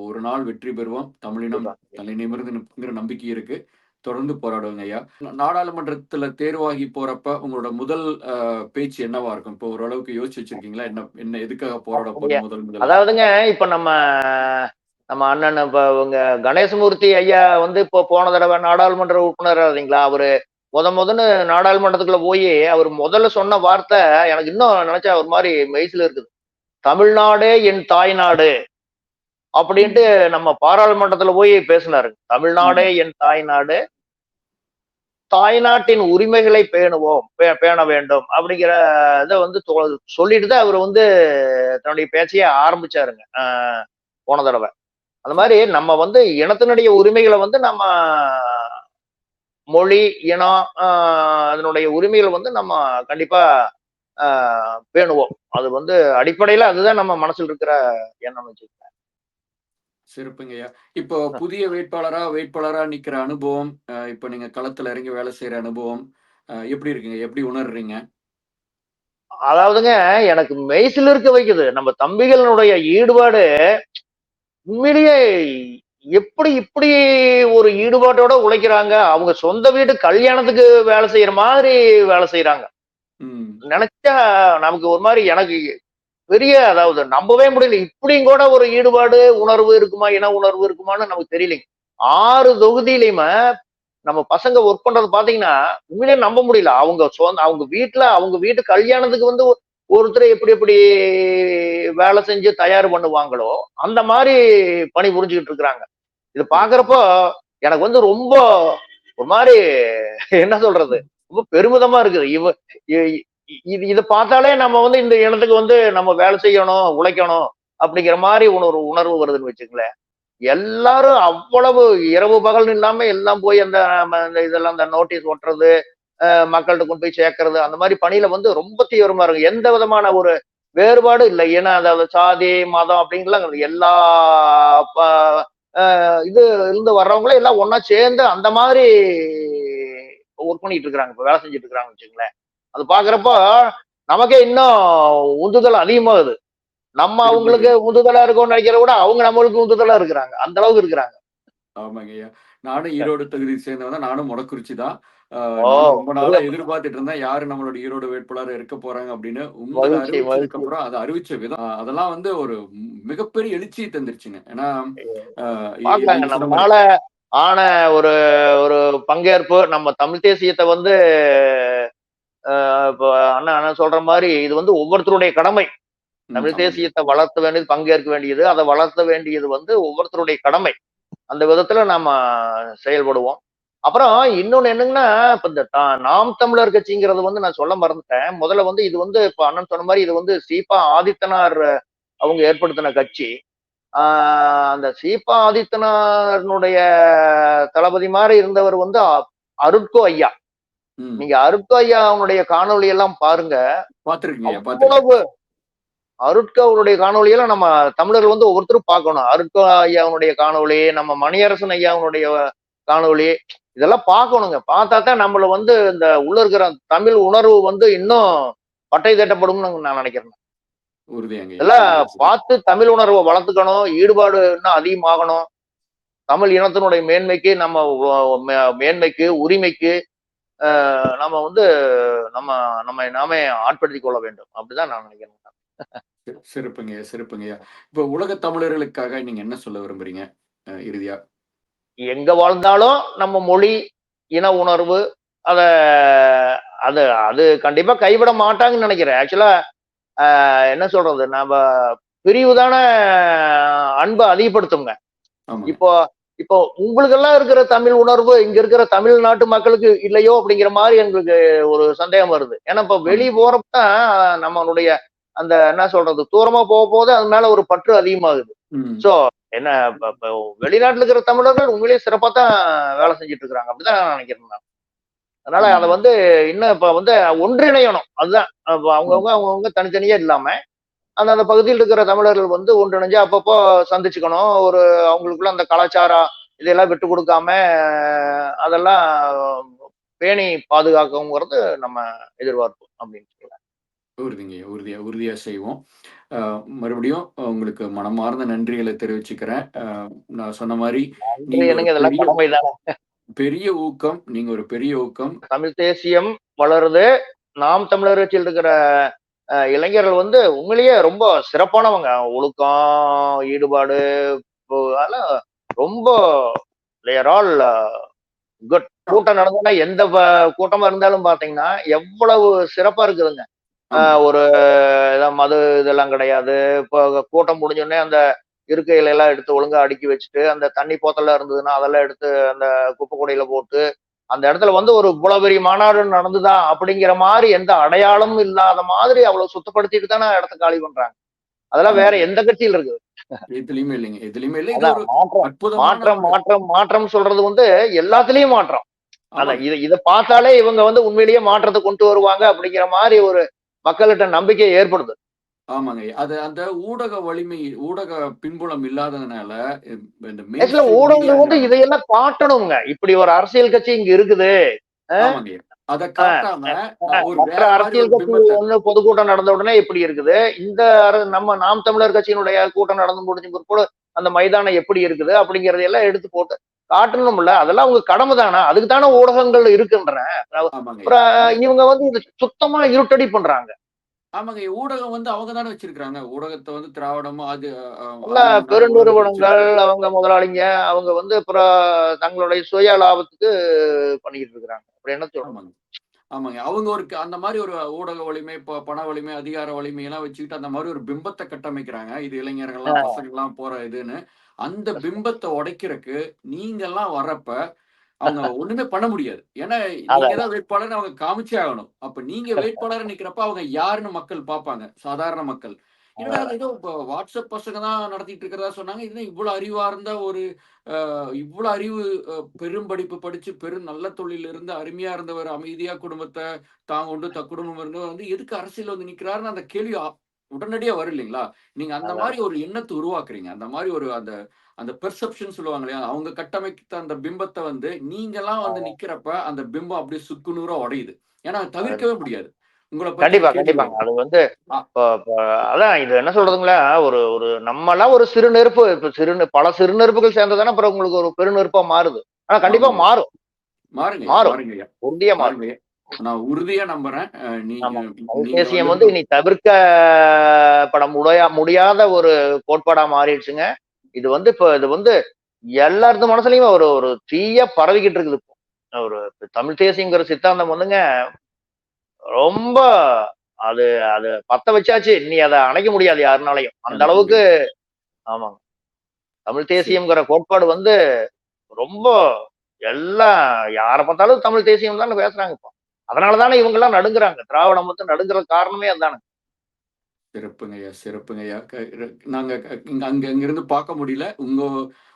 ஒரு நாள் வெற்றி பெறுவோம். தமிழினம் கண்டிப்பா. தலை நிமிர்ந்து நிற்குங்கிற நம்பிக்கை இருக்கு. தொடர்ந்து போராடுவோங்க ஐயா. நாடாளுமன்றத்துல தேர்வாகி போறப்ப உங்களோட முதல் பேச்சு என்னவா இருக்கும்? இப்போ ஓரளவுக்கு யோசிச்சு வச்சிருக்கீங்களா? என்ன என்ன எதுக்காக போராட அப்படியா? போறோம் முதலா? அதாவதுங்க, இப்ப நம்ம நம்ம அண்ணன் இப்ப இவங்க கணேசமூர்த்தி ஐயா வந்து இப்போ போன தடவ நாடாளுமன்ற உறுப்பினர் இல்லைங்களா? அவரு மொதன்னு நாடாளுமன்றத்துக்குள்ள போயி, அவரு முதல்ல சொன்ன வார்த்தை எனக்கு இன்னும் நெனச்சா ஒரு மாரி மெய்சில இருக்குது. "தமிழ்நாடே என் தாய்நாடு" அப்படின்ட்டு ம். நம்ம பாராளுமன்றத்துல போய் பேசினாருங்க. "தமிழ்நாடே ம். என் தாய்நாடு. தாய்நாட்டின் உரிமைகளை பேணுவோம். பேண வேண்டும்." அப்படிங்கிற இத வந்து சொல்லிட்டு தான் அவரு வந்து தன்னுடைய பேச்சையே ஆரம்பிச்சாருங்க. போன தடவ. அந்த மாரி நம்ம வந்து இனத்தினுடைய உரிமைகள வந்து நம்ம மொழி, இனம், அதனுடைய உரிமைகள வந்து நம்ம கண்டிப்பா அ பேணுவோம். அது வந்து அடிப்படையில அதுதான் நம்ம மனசுல இருக்கிற எண்ணம் வச்சுக்கங்க. சிறப்புங்கய்யா. இப்போ புதிய வேட்பாளரா நிக்கிற அனுபவம், இப்ப நீங்க களத்துல இறங்கி வேலை செய்ற அனுபவம், எப்படி இருக்குங்க? எப்படி உணர்றீங்க? அதாவதுங்க எனக்கு மெய்சில் இருக்க வைக்குது. நம்ம தம்பிகளுடைய ஈடுபாடு உண்மையிலேயே எப்படி இப்படி ஒரு ஈடுபாட்டோட உழைக்கிறாங்க. அவங்க சொந்த வீட்டு கல்யாணத்துக்கு வேலை செய்யற மாதிரி வேலை செய்யறாங்க. ம். நினைச்சா நமக்கு ஒரு மாரி எனக்கு பெரிய அதாவது நம்பவே முடியல. இப்படியும் கூட ஒரு ஈடுபாடு, உணர்வு இருக்குமா? இன உணர்வு இருக்குமான்னு நமக்கு தெரியலைங்க. 6 தொகுதியிலயுமே நம்ம பசங்க ஒர்க் பண்றது பாத்தீங்கன்னா, உண்மையிலேயே நம்ப முடியல. அவங்க வீட்ல அவங்க வீட்டு கல்யாணத்துக்கு வந்து ஒருத்தர் எப்படி எப்படி வேலை செஞ்சு தயார் பண்ணுவாங்களோ, அந்த மாரி பணி புரிஞ்சுகிட்டு இருக்கிறாங்க. இது பாக்குறப்போ எனக்கு வந்து ரொம்ப ஒரு மாரி என்ன சொல்றது? ரொம்ப பெருமிதமா இருக்குது. இ இத பார்த்தாலே நம்ம வந்து இந்த இனத்துக்கு வந்து நம்ம வேலை செய்யணும், உழைக்கணும் அப்படிங்கிற மாரி உணர்வு வருதுன்னு வச்சுக்கங்களேன். எல்லாரும் அவ்வளவு இரவு பகல்னு இல்லாம எல்லாம் போய் அந்த அந்த இதெல்லாம் அந்த நோட்டீஸ் ஒட்டுறது, மக்கள்ட்ட கொண்டு போய் சேர்க்கறது, அந்த மாரி பணியில வந்து ரொம்ப தீவிரமா இருக்கு. எந்த விதமான ஒரு வேறுபாடும் இல்ல. ஏன்னா அதாவது சாதி, மதம் அப்படின்லாம் கிடையாது. எல்லா ப அ இது இருந்து வர்றவங்களும் எல்லாம் ஒண்ணா சேர்ந்து அந்த மாதிரி ஒர்க் பண்ணிட்டு இருக்கிறாங்க. இப்ப வேலை செஞ்சுட்டு இருக்கிறாங்கன்னு வச்சுக்கங்களேன். அது பார்க்கிறப்போ நமக்கே இன்னும் உந்துதல் அதிகமாகுது. நம்ம சிறப்புங்க. அவங்களுக்கு உந்துதலா இருக்கோம்னு நினைக்கிறத விட அவங்க நம்மளுக்கு உந்துதலா இருக்கிறாங்க. அந்த அளவுக்கு இருக்கிறாங்க. ஆமாங்கய்யா. நானும் ஈரோடு தொகுதிய சேர்ந்தவன் தான். நானும் மொடக்குறிச்சி தான். ஓ! நானும் ரொம்ப நாளா மிக எதிர்பார்த்துட்டு இருந்தேன். யாரு நம்மளோட ஈரோடு வேட்பாளரா இருக்க போறாங்க அப்படின்னு. உங்கள மகிழ்ச்சி, அறிவிச்சதுக்கு மகிழ்ச்சி. அப்புறம், அத அறிவிச்ச விதம் அதெல்லாம் வந்து ஒரு மிகப்பெரிய எழுச்சிய தந்துருச்சுங்க. ஏன்னா, அ பார்க்கலாங்க. நீங்க சொன்ன மாரி நம்மனால ஆன ஒரு ஒரு பங்கேற்பு நம்ம தமிழ் தேசியத்த வந்து இப்ப அண்ணன் அண்ணன் சொல்ற மாரி இது வந்து ஒவ்வொருத்தருடைய கடமை. தமிழ் ஆமாங்க. தேசியத்த வளர்த்த வேண்டியது, பங்கேற்க வேண்டியது, அத வளர்த்த வேண்டியது வந்து ஒவ்வொருத்தருடைய கடமை. அந்த விதத்துல நாம செயல்படுவோம். அப்புறம் இன்னொன்னு என்னங்கன்னா, இப்ப இந்த நாம் தமிழர் கட்சிங்கிறது வந்து நான் சொல்ல மறந்துட்டேன். முதல்ல வந்து இது வந்து இப்ப அண்ணன் சொன்ன மாரி இது வந்து சீபா ஆதித்தனார் அவங்க ஏற்படுத்தின கட்சி. ஆ அந்த சீபா ஆதித்தனாருடைய தளபதி மாரி இருந்தவர் வந்து அருட்கோ ஐயா. ம். நீங்க அருட்கோ ஐயா அவனுடைய காணொளி எல்லாம் பாருங்க. பார்த்துருக்கேங்கய்யா, பார்த்துருக்கேன். அவ்வளவு அருட்கோ அவருடைய காணொளியெல்லாம் நம்ம தமிழர்கள் வந்து ஒவ்வொருத்தரும் பார்க்கணும். அருட்கோ ஐயாவுடைய காணொளி, நம்ம மணியரசன் ஐயாவுடைய காணொளி, இதெல்லாம் பார்க்கணுங்க. பார்த்தா தான் நம்மள வந்து இந்த உள்ள இருக்கிற தமிழ் உணர்வு வந்து இன்னும் பட்டை தட்டப்படும்னு நான் நினைக்கிறேன். உறுதியாங்கய்யா, இதெல்லாம் உறுதியா சொன்னீங்க. பார்த்து தமிழ் உணர்வை வளர்த்துக்கணும். ஈடுபாடு இன்னும் அதிகமாகணும். தமிழ் இனத்தினுடைய மேன்மைக்கு நம்ம மேன்மைக்கு, உரிமைக்கு நம்ம வந்து நம்ம நம்மை நாமே ஆட்படுத்திக் கொள்ள வேண்டும். அப்படிதான் நான் நினைக்கிறேன். சிறப்புங்கய்யா, சிறப்புங்கய்யா. இப்ப உலகத் தமிழர்களுக்காக நீங்க என்ன சொல்ல விரும்புறீங்க? இறுதியா. எங்க வாழ்ந்தாலும் நம்ம மொழி, இன உணர்வு அத அது அது கண்டிப்பா கைவிட மாட்டாங்கன்னு நினைக்கிறேன். ஆக்சுவலா என்ன சொல்றது? நம்ம பிரிவு தான அன்ப அதிகப்படுத்துங்க. ஆமாங்க. இப்போ இப்போ உங்களுக்கெல்லாம் இருக்கிற தமிழ் உணர்வு, இங்க இருக்கிற தமிழ்நாட்டு மக்களுக்கு இல்லையோ! அப்படிங்கிற மாரி எங்களுக்கு ஒரு சந்தேகம் வருது. ஏன்னா, இப்ப ஆமா. வெளிய போறப்ப தான் நம்மளுடைய அந்த என்ன சொல்றது? தூரமா போக அது மேல ஒரு பற்று அதிகமாகுது. ம். சோ என்ன இப்ப இப்ப வெளிநாட்டுல இருக்கிற தமிழர்கள் உண்மையிலேயே சிறப்பா தான் வேலை செஞ்சுட்டு இருக்கிறாங்க. அப்படிதான் நான் நினைக்கிறேன் நான். அதனால அத ஆமாங்க. வந்து இன்னும் இப்ப வந்து ஒன்றிணையணும். அதுதான். அப்ப ம். அவங்கவங்க தனித்தனியா இல்லாம, அந்தந்த பகுதியில் இருக்கிற தமிழர்கள் வந்து ஒன்றிணைஞ்சு அப்பப்போ சந்திச்சுக்கணும். ஒரு அவங்களுக்குள்ள அந்த கலாச்சாரம் இதெல்லாம் விட்டு குடுக்காம, அதெல்லாம் பேணி பாதுகாக்கணுங்கிறது நம்ம எதிர்பார்ப்பு அப்படின்னு சொல்லலாம். உறுதிங்கய்யா. உறுதியா உறுதியா செய்வோம். அ மறுபடியும் உங்களுக்கு மனமார்ந்த நன்றிகள தெரிவிச்சுக்கிறேன். நான் சொன்ன மாரி, நன்றி நீங்க ஒரு என்னங்க இதெல்லாம் பெரிய கடமை தானே. பெரிய ஊக்கம். நீங்க ஒரு பெரிய ஊக்கம். தமிழ் தேசியம் வளருது. நாம் தமிழர் கட்சியில் இருக்கிற இளைஞர்கள் வந்து உண்மையிலேயே ரொம்ப சிறப்பானவங்க. ஒழுக்கம், ஈடுபாடு அதெல்லாம் ரொம்ப தே ஆர் ஆல் குட். கூட்டம் நடந்ததுன்னா எந்த கூட்டமா இருந்தாலும் பார்த்தீங்கன்னா, எவ்வளவு சிறப்பா இருக்குதுங்க. அ ஆமா. ஒரு மது இதெல்லாம் கிடையாது. இப்போ கூட்டம் முடிஞ்சோனே அந்த இருக்கைகள எல்லாம் எடுத்து ஒழுங்கா அடுக்கி வச்சுட்டு, அந்த தண்ணி போத்தல்லாம் இருந்ததுன்னா, அதெல்லாம் எடுத்து அந்த குப்பை கூடையில போட்டு, அந்த இடத்துல வந்து ஒரு இவ்வளவு பெரிய மாநாடு நடந்துதா அப்படிங்கிற மாரி எந்த அடையாளமும் இல்லாத மாதிரி அவ்வளவு சுத்தப்படுத்திட்டு தானே இடத்த காலி பண்றாங்க. அதெல்லாம் வேற ஆமாங்க. எந்த கட்சியில இருக்குது? எதுலயுமே இல்லைங்க. எதுலயுமே இல்ல. இது அதான் ஒரு மாற்றம், அற்புதமான மாற்றம், ஒரு மாற்றம், மாற்றம் சொல்றது வந்து எல்லாத்துலயும் மாற்றம். அதான் ஆமாங்க. இத பார்த்தாலே இவங்க வந்து உண்மையிலேயே மாற்றத்த கொண்டு வருவாங்க அப்படிங்கிற மாரி ஒரு மக்கள்கிட்ட நம்பிக்கை ஏற்படுது. ஆமாங்க. அது அந்த ஊடக வலிமை, ஊடக பின்புலம் இல்லாததுனால, இந்த மெயின் ஆக்சுவலா ஸ்ட்ரீம் ஊடகங்கள் வந்து மீடியாங்கிறாங்க. இதையெல்லாம் காட்டணுங்க. இப்படி ஒரு அரசியல் கட்சி இங்க இருக்குது. அ ஆமாங்கய்யா. அத காட்டாம ஒரு மற்ற வேற மாரி அரசியல் ஒரு கட்சி பிம்பத்த வந்து பொதுக்கூட்டம் நடந்த உடனே இப்படி இருக்குது. இந்த நம்ம நாம் தமிழர் கட்சியினுடைய கூட்டம் நடந்து முடிஞ்ச பிற்பாடு அந்த மைதானம் எப்படி இருக்குது அப்படிங்கறதையெல்லாம் எடுத்து போட்டு காட்டணும்ல. அதெல்லாம் உங்க கடமை தானே. அதுக்கு தானே ஊடகங்கள் இருக்குன்றேன். ஆமாங்கய்யா. அப்புறம் இவங்க வந்து இது சுத்தமா இருட்டடி பண்றாங்க. ஆமாங்கய்யா. ஊடகம் வந்து அவங்க தானே வச்சிருக்காங்க. ஊடகத்த வந்து திராவிடமும் அது எல்லாம் அவங்க தானே ஊடகத்த பெருநிறுவனங்கள், வச்சிருக்கு. அவங்க முதலாளிங்க, அவங்க வந்து அப்புறம் தங்களுடைய சுய லாபத்துக்கு பண்ணிக்கிட்டு இருக்கிறாங்க. அப்புறம் என்ன சொல்றது? ஆமாங்க. ஆமாங்க. அவங்க ஒரு அந்த மாரி ஒரு ஊடக வலிமை, பண வலிமை, அதிகார வலிமையெல்லாம் வச்சுக்கிட்டு அந்த மாரி ஒரு பிம்பத்த கட்டமைக்கிறாங்க. இது இளைஞர்கள்லாம், ஆ, பசங்கள்லாம் போற இதுன்னு. அந்த பிம்பத்த உடைக்கிறக்கு நீங்கலாம் வர்றப்ப, அவங்க ஒண்ணுமே பண்ண முடியாது. ஏன்னா, நீங்க அதான் தான் வேட்பாளர்ன்னு அவங்க காமிச்சே ஆகணும். அப்ப நீங்க வேட்பாளரா நிக்கிறப்ப அவங்க யாருன்னு மக்கள் பார்ப்பாங்க. சாதாரண மக்கள். என்னடா இது அதான். ஏதோ WhatsApp பசங்க தான் நடத்திட்டு இருக்கிறதா சொன்னாங்க. இது என்ன இவ்ளோ அறிவார்ந்த ஒரு இவ்ளோ அறிவு பெரும் படிப்பு படிச்சு, பெரும் நல்ல தொழில்ல இருந்து அருமையா இருந்தவர், அமைதியா குடும்பத்த தாங்கொண்டு, குடும்பம் இருந்து வந்து எதுக்கு அரசியல்ல வந்து நிக்கிறாருன்னு அந்த கேள்வி உடனடியா வரும் இல்லைங்களா? நீங்க அந்த மாரி அதான். ஒரு எண்ணத்த உருவாக்குறீங்க. அந்த மாரி ஒரு அந்த அந்த பெர்செப்ஷன் சொல்லுவாங்க இல்லையா? அவங்க கட்டமைத்த அந்த பிம்பத்த வந்து நீங்கலாம் வந்து ஆ, நிக்கிறப்ப, அந்த பிம்பம் அப்படியே சுக்குநூறா உடையுது. ஏன்னா அது தவிர்க்கவே முடியாது. உங்கள பத்தின கண்டிப்பா, கேள்வி கண்டிப்பாங்க. வரும். அது வந்து அ இப்ப இப்ப அதான் இது என்ன சொல்றதுங்களா, ஒரு ஒரு நம்மலாம் ஒரு சிறு நெருப்பு. இப்ப பல சிறு நெருப்புகள் சேர்ந்தது தானே அப்புறம் உங்களுக்கு ஒரு பெருநெருப்பா மாறுது. ஆனா கண்டிப்பா ஆமாங்க. மாறும். மாறுங்கய்யா, மாறும். மாறுங்கய்யா, உறுதியா மாறும். மாறுங்கய்யா. நான் உறுதியா நம்புறேன். நீங்க ஆமா. தமிழ் நீங்க வந்து தேசியம் வந்து இனி தவிர்க்கப்பட முடியாத ஒரு கோட்பாடா மாறிடுச்சுங்க. இது வந்து எல்லாரது மனசுலயும் ஒரு ஒரு தீயா பரவிக்கிட்டு இருக்குது இப்போ. ஒரு தமிழ் தேசியங்கிற சித்தாந்தம் வந்துங்க ரொம்ப அது அது பத்த வச்சாச்சு. இனி அத அணைக்க முடியாது யாருனாலயும். அந்த அணைக்க அளவுக்கு முடியாது. ஆமாங்க. தமிழ் சரி. தேசியம்ங்கிற கோட்பாடு வந்து ரொம்ப எல்லாம் யார பார்த்தாலும் தமிழ் தேசியம் தானே பேசுறாங்க இப்போ. அதனால தானே இவங்கலாம் நடுங்குறாங்க. திராவிடம் வந்து நடுங்குறதுக்கு காரணமே அதானே. சிறப்புங்கய்யா, சிறப்புங்கய்யா. நாங்க இங்க அங்க இங்கிருந்து பார்க்க முடியல. உங்க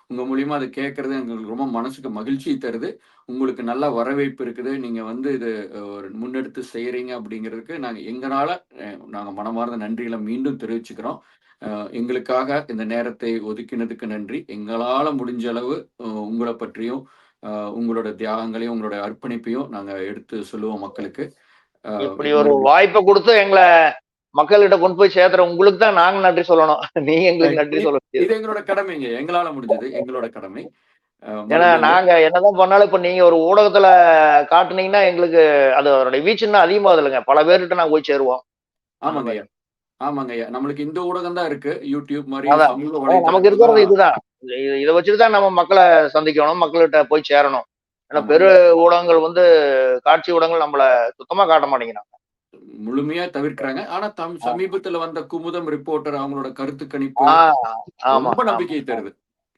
உங்க மூலியமா அத கேட்கறது எங்களுக்கு ரொம்ப மனசுக்கு மகிழ்ச்சிய தருது. உங்களுக்கு நல்ல வரவேற்பு இருக்குது. நீங்க வந்து இது ஒரு முன்னெடுத்து செய்றீங்க அப்படிங்கிறதுக்கு நாங்க எங்கனால அ நாங்க மனமார்ந்த நன்றிகள மீண்டும் தெரிவிச்சுக்கிறோம். அ எங்களுக்காக இந்த நேரத்தை ஒதுக்கினதுக்கு நன்றி. எங்களால முடிஞ்ச அளவு உங்கள பற்றியும், அ உங்களோட தியாகங்களையும், உங்களோட அர்ப்பணிப்பையும் நாங்க எடுத்து சொல்லுவோம் மக்களுக்கு. அ இப்படி ஒரு மறுபடியும் வாய்ப்ப குடுத்து எங்கள மக்கள்கிட்ட கொண்டு போய் சேர்த்துற உங்களுக்கு தான் நாங்க நன்றி சொல்லணும். நீங்க அ எங்களுக்கு நன்றி இ சொல்ல முடியாது. இது எங்களோட கடமைங்க. எங்களால முடிஞ்சது. எங்களோட கடமை. ஏன்னா மறுபடியும் நாங்க என்னதான் பண்ணாலும் இப்ப நீங்க ஒரு ஊடகத்துல காட்டுனீங்கன்னா எங்களுக்கு அதோட வீச்சு இன்னும் அதிகமாகுதுல்லங்க. பல பேர்கிட்ட நாங்க போய் சேருவோம். அந்த மாரி. ஆமாங்கய்யா, ஆமாங்கய்யா. நம்மளுக்கு இந்த ஊடகம் தான் இருக்கு. YouTube மாரி அதான். சமூக நமக்கு வலைதளங்கள் இருக்கிறது தான். இதுதான். இத வச்சுட்டு தான் நம்ம மக்கள சந்திக்கணும். மக்கள்கிட்ட போய் சேரணும். ஏன்னா பெரு ஆமாங்கய்யா. ஊடகங்கள் வந்து காட்சி ஊடகங்கள் நம்மள சுத்தமா காட்ட மாட்டேங்கிறாங்க. முழுமையா தவிர்க்கிறாங்க. ஆனா ஆமா. சமீபத்தில வந்த குமுதம் ரிப்போர்ட்டர் அவங்களோட கருத்து கணிப்பு ஆ ஆமா, ரொம்ப ஆமா, நம்பிக்கை தருது.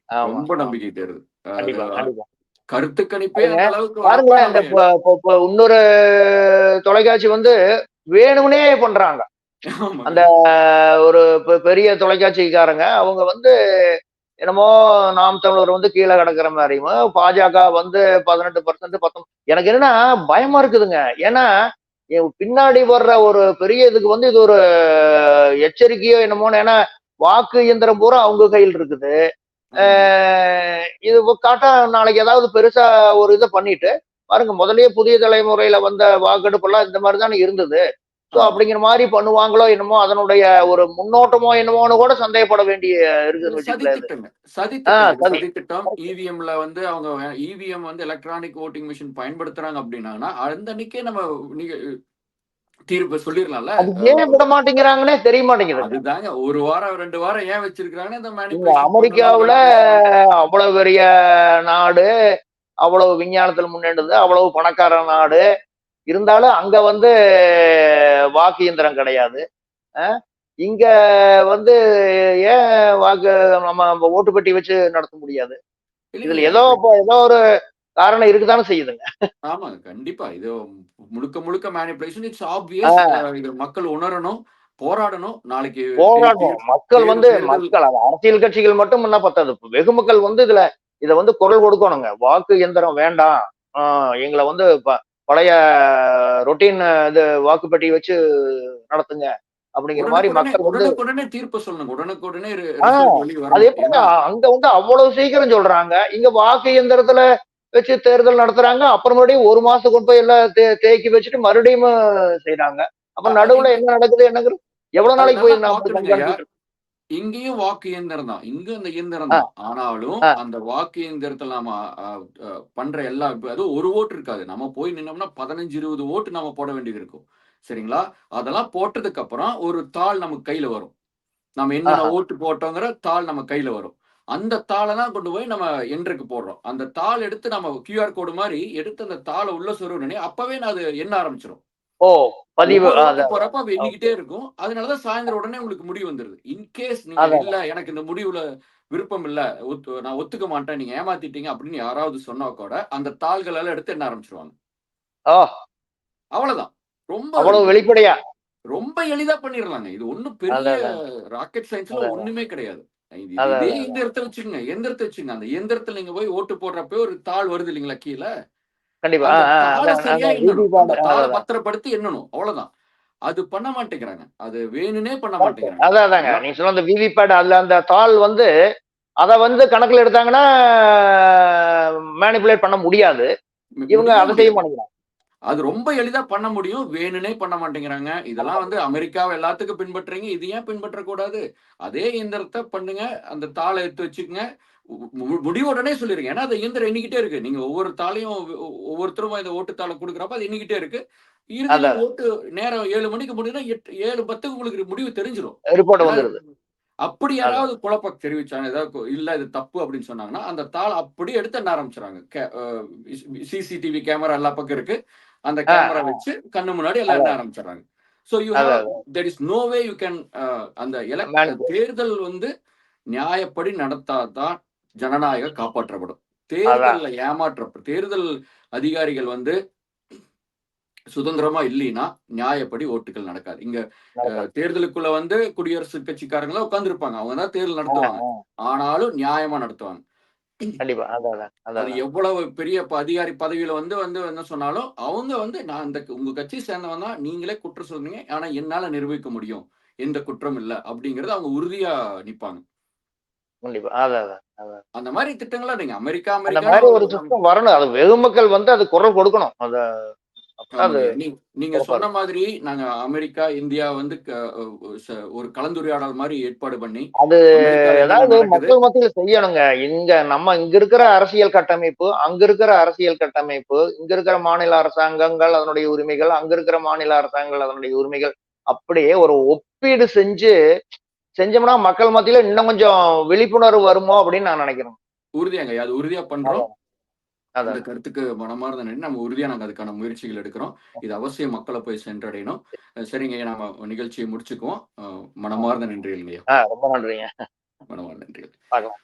ஆமா, ரொம்ப ஆமா. நம்பிக்கை தருது. அது கண்டிப்பா, கண்டிப்பா. கருத்து கணிப்பே பாருங்க, அந்த அளவுக்கு வரப்ப பாருங்களேன் இந்த நம்ம இப்ப இன்னொரு தொலைக்காட்சி வந்து வேணும்னே பண்றாங்க. ஆமாங்க. அந்த ஒரு பெரிய தொலைக்காட்சிக்காரங்க அவங்க வந்து என்னமோ நாம் தமிழர் வந்து கீழ கிடக்குற மாரியும், பாஜக வந்து 18% 19 எனக்கு என்னன்னா பயமா இருக்குதுங்க. ஏன்னா, பின்னாடி வர்ற ஒரு பெரிய இதுக்கு வந்து இது ஒரு எச்சரிக்கையோ என்னமோன்னு ஏன்னா, வாக்கு இயந்திரம் பூரா அவங்க கையில இருக்குது. அ ஆமாங்க. இது காட்டா நாளைக்கு ஏதாவது பெருசா ஒரு இத பண்ணிட்டு, பாருங்க முதல்லயே புதிய தலைமுறையில வந்த வாக்கெடுப்பெல்லாம் இந்த மாரி தானே இருந்தது. சோ ஆமா. அப்படிங்கிற மாரி பண்ணுவாங்களோ என்னமோ, அதனுடைய ஒரு முன்னோட்டமோ என்னமோன்னு கூட சந்தேகப்பட வேண்டிய இருக்குன்னு வச்சுக்கங்களேன் இது. சதித்திட்டங்க. சதித்திட்டம் இது. சதி. சதித்திட்டம். இவிஎம்ல வந்து அவங்க இவிஎம் வந்து எலக்ட்ரானிக் வோட்டிங் மெஷின் பயன்படுத்துறாங்க அப்படின்னாங்கன்னா, அந்த அன்னைக்கே நம்ம நீங்க தீர்ப்பு சொல்லிரலாம்ல. அது ஏன் விட மாட்டேங்கிறாங்கன்னே தெரிய மாட்டேங்குதுங்க. அதுதாங்க 1 வாரம், 2 வாரம் ஏன் வச்சிருக்காங்கன்னா, இந்த இங்க மேனிபுலேஷன் பண்ணலாம், அமெரிக்காவுல மேனிபுலேஷன் அவ்வளவு பெரிய நாடு, அவ்வளவு விஞ்ஞானத்துல முன்னேண்டது, அவ்வளவு பணக்கார நாடு. இருந்தாலும் அங்க வந்து வாக்கு இயந்திரம் கிடையாது. அ இங்க வந்து ஏன் வாக்கு நம்ம ஓட்டு பெட்டி வச்சு நடத்த முடியாது? இதுல இல்லைங்கய்யா. ஏதோ இப்ப ஏதோ ஒரு காரணம் இருக்கத்தானே செய்யுதுங்க. ஆமாங்க. கண்டிப்பா. இது முழுக்க முழுக்க மேனிபுலேஷன். It's obvious. ஆ இத மக்கள் உணரணும், போராடணும். நாளைக்கு போராடணும். மக்கள் வந்து தேர்தல் அது அரசியல் கட்சிகள் மட்டும் பண்ணா பத்தாது. வெகு மக்கள் வந்து இத வந்து குரல் கொடுக்கணுங்க. வாக்கு இயந்திரம் வேண்டாம். ஆ எங்கள வந்து பழைய ரொட்டீன் இது வாக்குப்பெட்டி வச்சு நடத்துங்க. அப்படிங்கிற மாரி உடனுக்குடனே மக்கள் வந்து உடனுக்குடனே தீர்ப்பு சொல்லணும். உடனுக்குடனே ஆ ரிசல்ட் வெளிய அது வரணும். எப்படிங்க ஏன்னா அங்க வந்து அவ்வளவு சீக்கிரம் சொல்றாங்க. இங்க வாக்கு இயந்திரத்துல வச்சு தேர்தல் நடத்துறாங்க. அப்புறம் மறுபடியும் 1 மாசம் கொண்டு போய் எல்லாம் தேக்கி வச்சுட்டு மறுபடியும் செய்றாங்க. அப்ப அ அ நடுவுல இங்க என்ன நடக்குது என்னங்கிறது எவ்வளவு அது நாளைக்கு நல்லா போய் நாம அப்படி பார்க்கணுங்கய்யா. கண்காணிச்சுட்டு இங்கேயும் வாக்கு இயந்திரம் தான். இங்க அந்த இயந்திரம் ஆ, தான். ஆனாலும் ஆ, அந்த வாக்கு இயந்திரத்துல நாம அ அ பண்ற எல்லா இப்ப அதுவும் 1 ஓட்டு இருக்காது. நம்ம போய் நின்னோம்னா 15, 20 ஓட்டு நாம போட வேண்டியது இருக்கும். சரிங்களா? அதெல்லாம் போட்டதுக்கு அப்புறம் ஒரு தாள் நமக்கு கையில வரும். நம்ம என்னென்ன ஆஹா. ஓட்டு போட்டோங்கிற தாள் நம்ம கையில வரும். அந்த தாள தான் கொண்டு போய் நம்ம என்ட்ருக்கு போடுறோம். அந்த தாள் எடுத்து நம்ம கியூஆர் கோடு மாரி எடுத்து அந்த தாள உள்ள சொருகுனோனே, அப்பவே நான் அது எண்ண ஆரம்பிச்சுரும். ஓ! பதிவு ஒவ்வொரு ஓட்டு அதான், அதான். போடுறப்ப அது எண்ணிக்கிட்டே ஓகே. இருக்கும். அதனால தான் சாயந்தரம் உடனே உங்களுக்கு முடிவு வந்துருது. இன்கேஸ் நீங்க அதான், இல்ல அதான். எனக்கு இந்த முடிவுல விருப்பம் இல்ல. நான் ஒத்துக்க மாட்டேன். நீங்க ஏமாத்திட்டீங்க அப்படின்னு யாராவது சொன்னா கூட, அந்த தாள்களெல்லாம் எடுத்து எண்ண ஆரம்பிச்சுருவாங்க. ஓ! அவ்வளதான். ரொம்ப அவ்வளவு வெளிப்படையா. ரொம்ப எளிதா பண்ணிறலாங்க. இது ஒண்ணும் பெரிய அதான், அதான். ராக்கெட் சயன்ஸ்ல அதான், அதான். ஒண்ணுமே கிடையாது. இது இது அதான், இதே அதான், அதான். இயந்திரத்த வச்சுக்கங்க. இயந்திரத்த வச்சுக்கங்க. அந்த இயந்திரத்துல நீங்க போய் ஓட்டு போடுறப்பயே ஒரு தாள் வருது இல்லைங்களா கீழ? கண்டிப்பா. அந்த அதான், தாள சரியா அதான் எண்ணணும். விவிபாடு. அந்த தாள அதான், அதான். பத்திரப்படுத்தி எண்ணணும். அவ்வளதான். அது பண்ண மாட்டேங்கிறாங்க. அது வேணும்னே பண்ண கரெக்ட். மாட்டேங்கிறாங்க. அதான், அதாங்க. எல்லாம் நீங்க சொன்ன அந்த விவிபேட் அதுல அந்த தாள் வந்து அத வந்து கணக்குல எடுத்தாங்கன்னா, மேனிபுலேட் பண்ண முடியாது. இவங்க முடியவே அத செய்ய முடியாது. மாட்டேங்கிறாங்க. அது ரொம்ப எளிதா பண்ண முடியும். வேணும்னே பண்ண மாட்டேங்கிறாங்க. பண்ண இதெல்லாம் வந்து மாட்டேங்கிறாங்க. அமெரிக்காவ எல்லாத்துக்கும் பின்பற்றீங்க. இது ஏன் பின்பற்றக்கூடாது? அதே இயந்திரத்த பண்ணுங்க. அந்த தாள எடுத்து வச்சுக்கங்க. முடிவு உடனே சொல்லிருங்க. ஏன்னா, அந்த இயந்திரம் எண்ணிக்கிட்டே இருக்கு. நீங்க ஒவ்வொரு தாளையும் ஒவ்வொருத்தரும் இந்த ஓட்டு தாள குடுக்குறப்ப அது எண்ணிக்கிட்டே இருக்கு. இறுதியில அதான், அதான். ஓட்டு நேரம் 7 மணிக்கு முடியுதுன்னா, 7:10க்கு உங்களுக்கு முடிவு தெரிஞ்சிரும். ரிப்போர்ட் ஏன்னா வந்துருது. அப்படி அதான். யாராவது குழப்பம் தெரிவிச்சாங்க, ஏதாவது இல்ல இது தப்பு அப்படின்னு சொன்னாங்கன்னா, அந்த தாள அப்படியே எடுத்து எண்ண ஆரம்பிச்சுருவாங்க. சிசிடிவி கேமரா எல்லா பக்கம் இருக்கு. அந்த ஆ, கேமரா ஆ. வச்சு கண்ணு முன்னாடி எல்லாம் எண்ண அதான், ஆரம்பிச்சுடுறாங்க. ஸோ யூ ஹேவ் அதான், there is no way you can அந்த மேனிபுலேட். தேர்தல் வந்து நியாயப்படி நடத்தா தான் ஜனநாயகம் காப்பாற்றப்படும். அதான். தேர்தல் அதிகாரிகள் வந்து சுதந்திரமா இல்லைன்னா, நியாயப்படி ஓட்டுகள் நடக்காது. இங்க நடக்காது. தேர்தலுக்குள்ள வந்து குடியரசுக் கட்சிக்காரங்கலாம் உட்கார்ந்திருப்பாங்க. அவங்க தான் தேர்தல் ஆ, நடத்துவாங்க. ஆ. ஆனாலும் நியாயமா நடத்துவாங்க. கண்டிப்பா. அதான், அதான். அதான், அது அதான். எவ்வளவு பெரிய அதிகாரி பதவியில வந்து வந்து என்ன சொன்னாலும், அவங்க வந்து நான் இந்த உங்க கட்சிய சேர்ந்தவன் தான். நீங்களே குற்றம் சொன்னீங்க. ஆனா என்னால நிரூபிக்க முடியும். எந்த குற்றமும் இல்ல. அப்படிங்கிறத அவங்க உறுதியா நிப்பாங்க. கண்டிப்பா. அதான், அதான். அதான். அந்த மாரி திட்டங்கள நீங்க அமெரிக்கா அந்த அமெரிக்கான்னு மாரி ஒரு சிஸ்டம் வரணும். அது வெகு மக்கள் வந்து அது குரல் கொடுக்கணும். அப்பதான் அது ஆமாங்க. நீங்க சிறப்பா சொன்ன இருக்கும். மாதிரி நாங்க அமெரிக்கா, இந்தியா வந்து ஒரு கலந்துரையாடல் மாரி ஏற்பாடு பண்ணி, அது அமெரிக்கால என்னென்ன ஏதாவது நடக்குது மக்கள் மத்தியில செய்யணுங்க. இங்க இருக்கிற அரசியல் கட்டமைப்பு, அங்க இருக்கிற அரசியல் கட்டமைப்பு, இங்க இருக்கிற மாநில அரசாங்கங்கள் அதனுடைய உரிமைகள், அங்க இருக்கிற மாநில அரசாங்கங்கள் அதனுடைய உரிமைகள், அப்படியே ஒரு ஒப்பீடு செஞ்சோம்னா மக்கள் மத்தியில இன்னும் கொஞ்சம் விழிப்புணர்வு வருமோ அப்படின்னு நான் நினைக்கிறேன். உறுதியாங்க. அது உறுதியா பண்றோம். அதான், இந்த அதான். கருத்துக்கு மனமார்ந்த நன்றி. நம்ம உறுதியா நாங்க அதுக்கான முயற்சிகள் எடுக்கிறோம். இது அவசியம் மக்கள போய் சென்றடையணும். சரிங்கய்யா, நாம நிகழ்ச்சிய முடிச்சுக்குவோம். ஆ, மனமார்ந்த நன்றிகள்ங்கய்யா. ரொம்ப நன்றிங்க. மனமார்ந்த நன்றிகள். பார்க்கலாம்.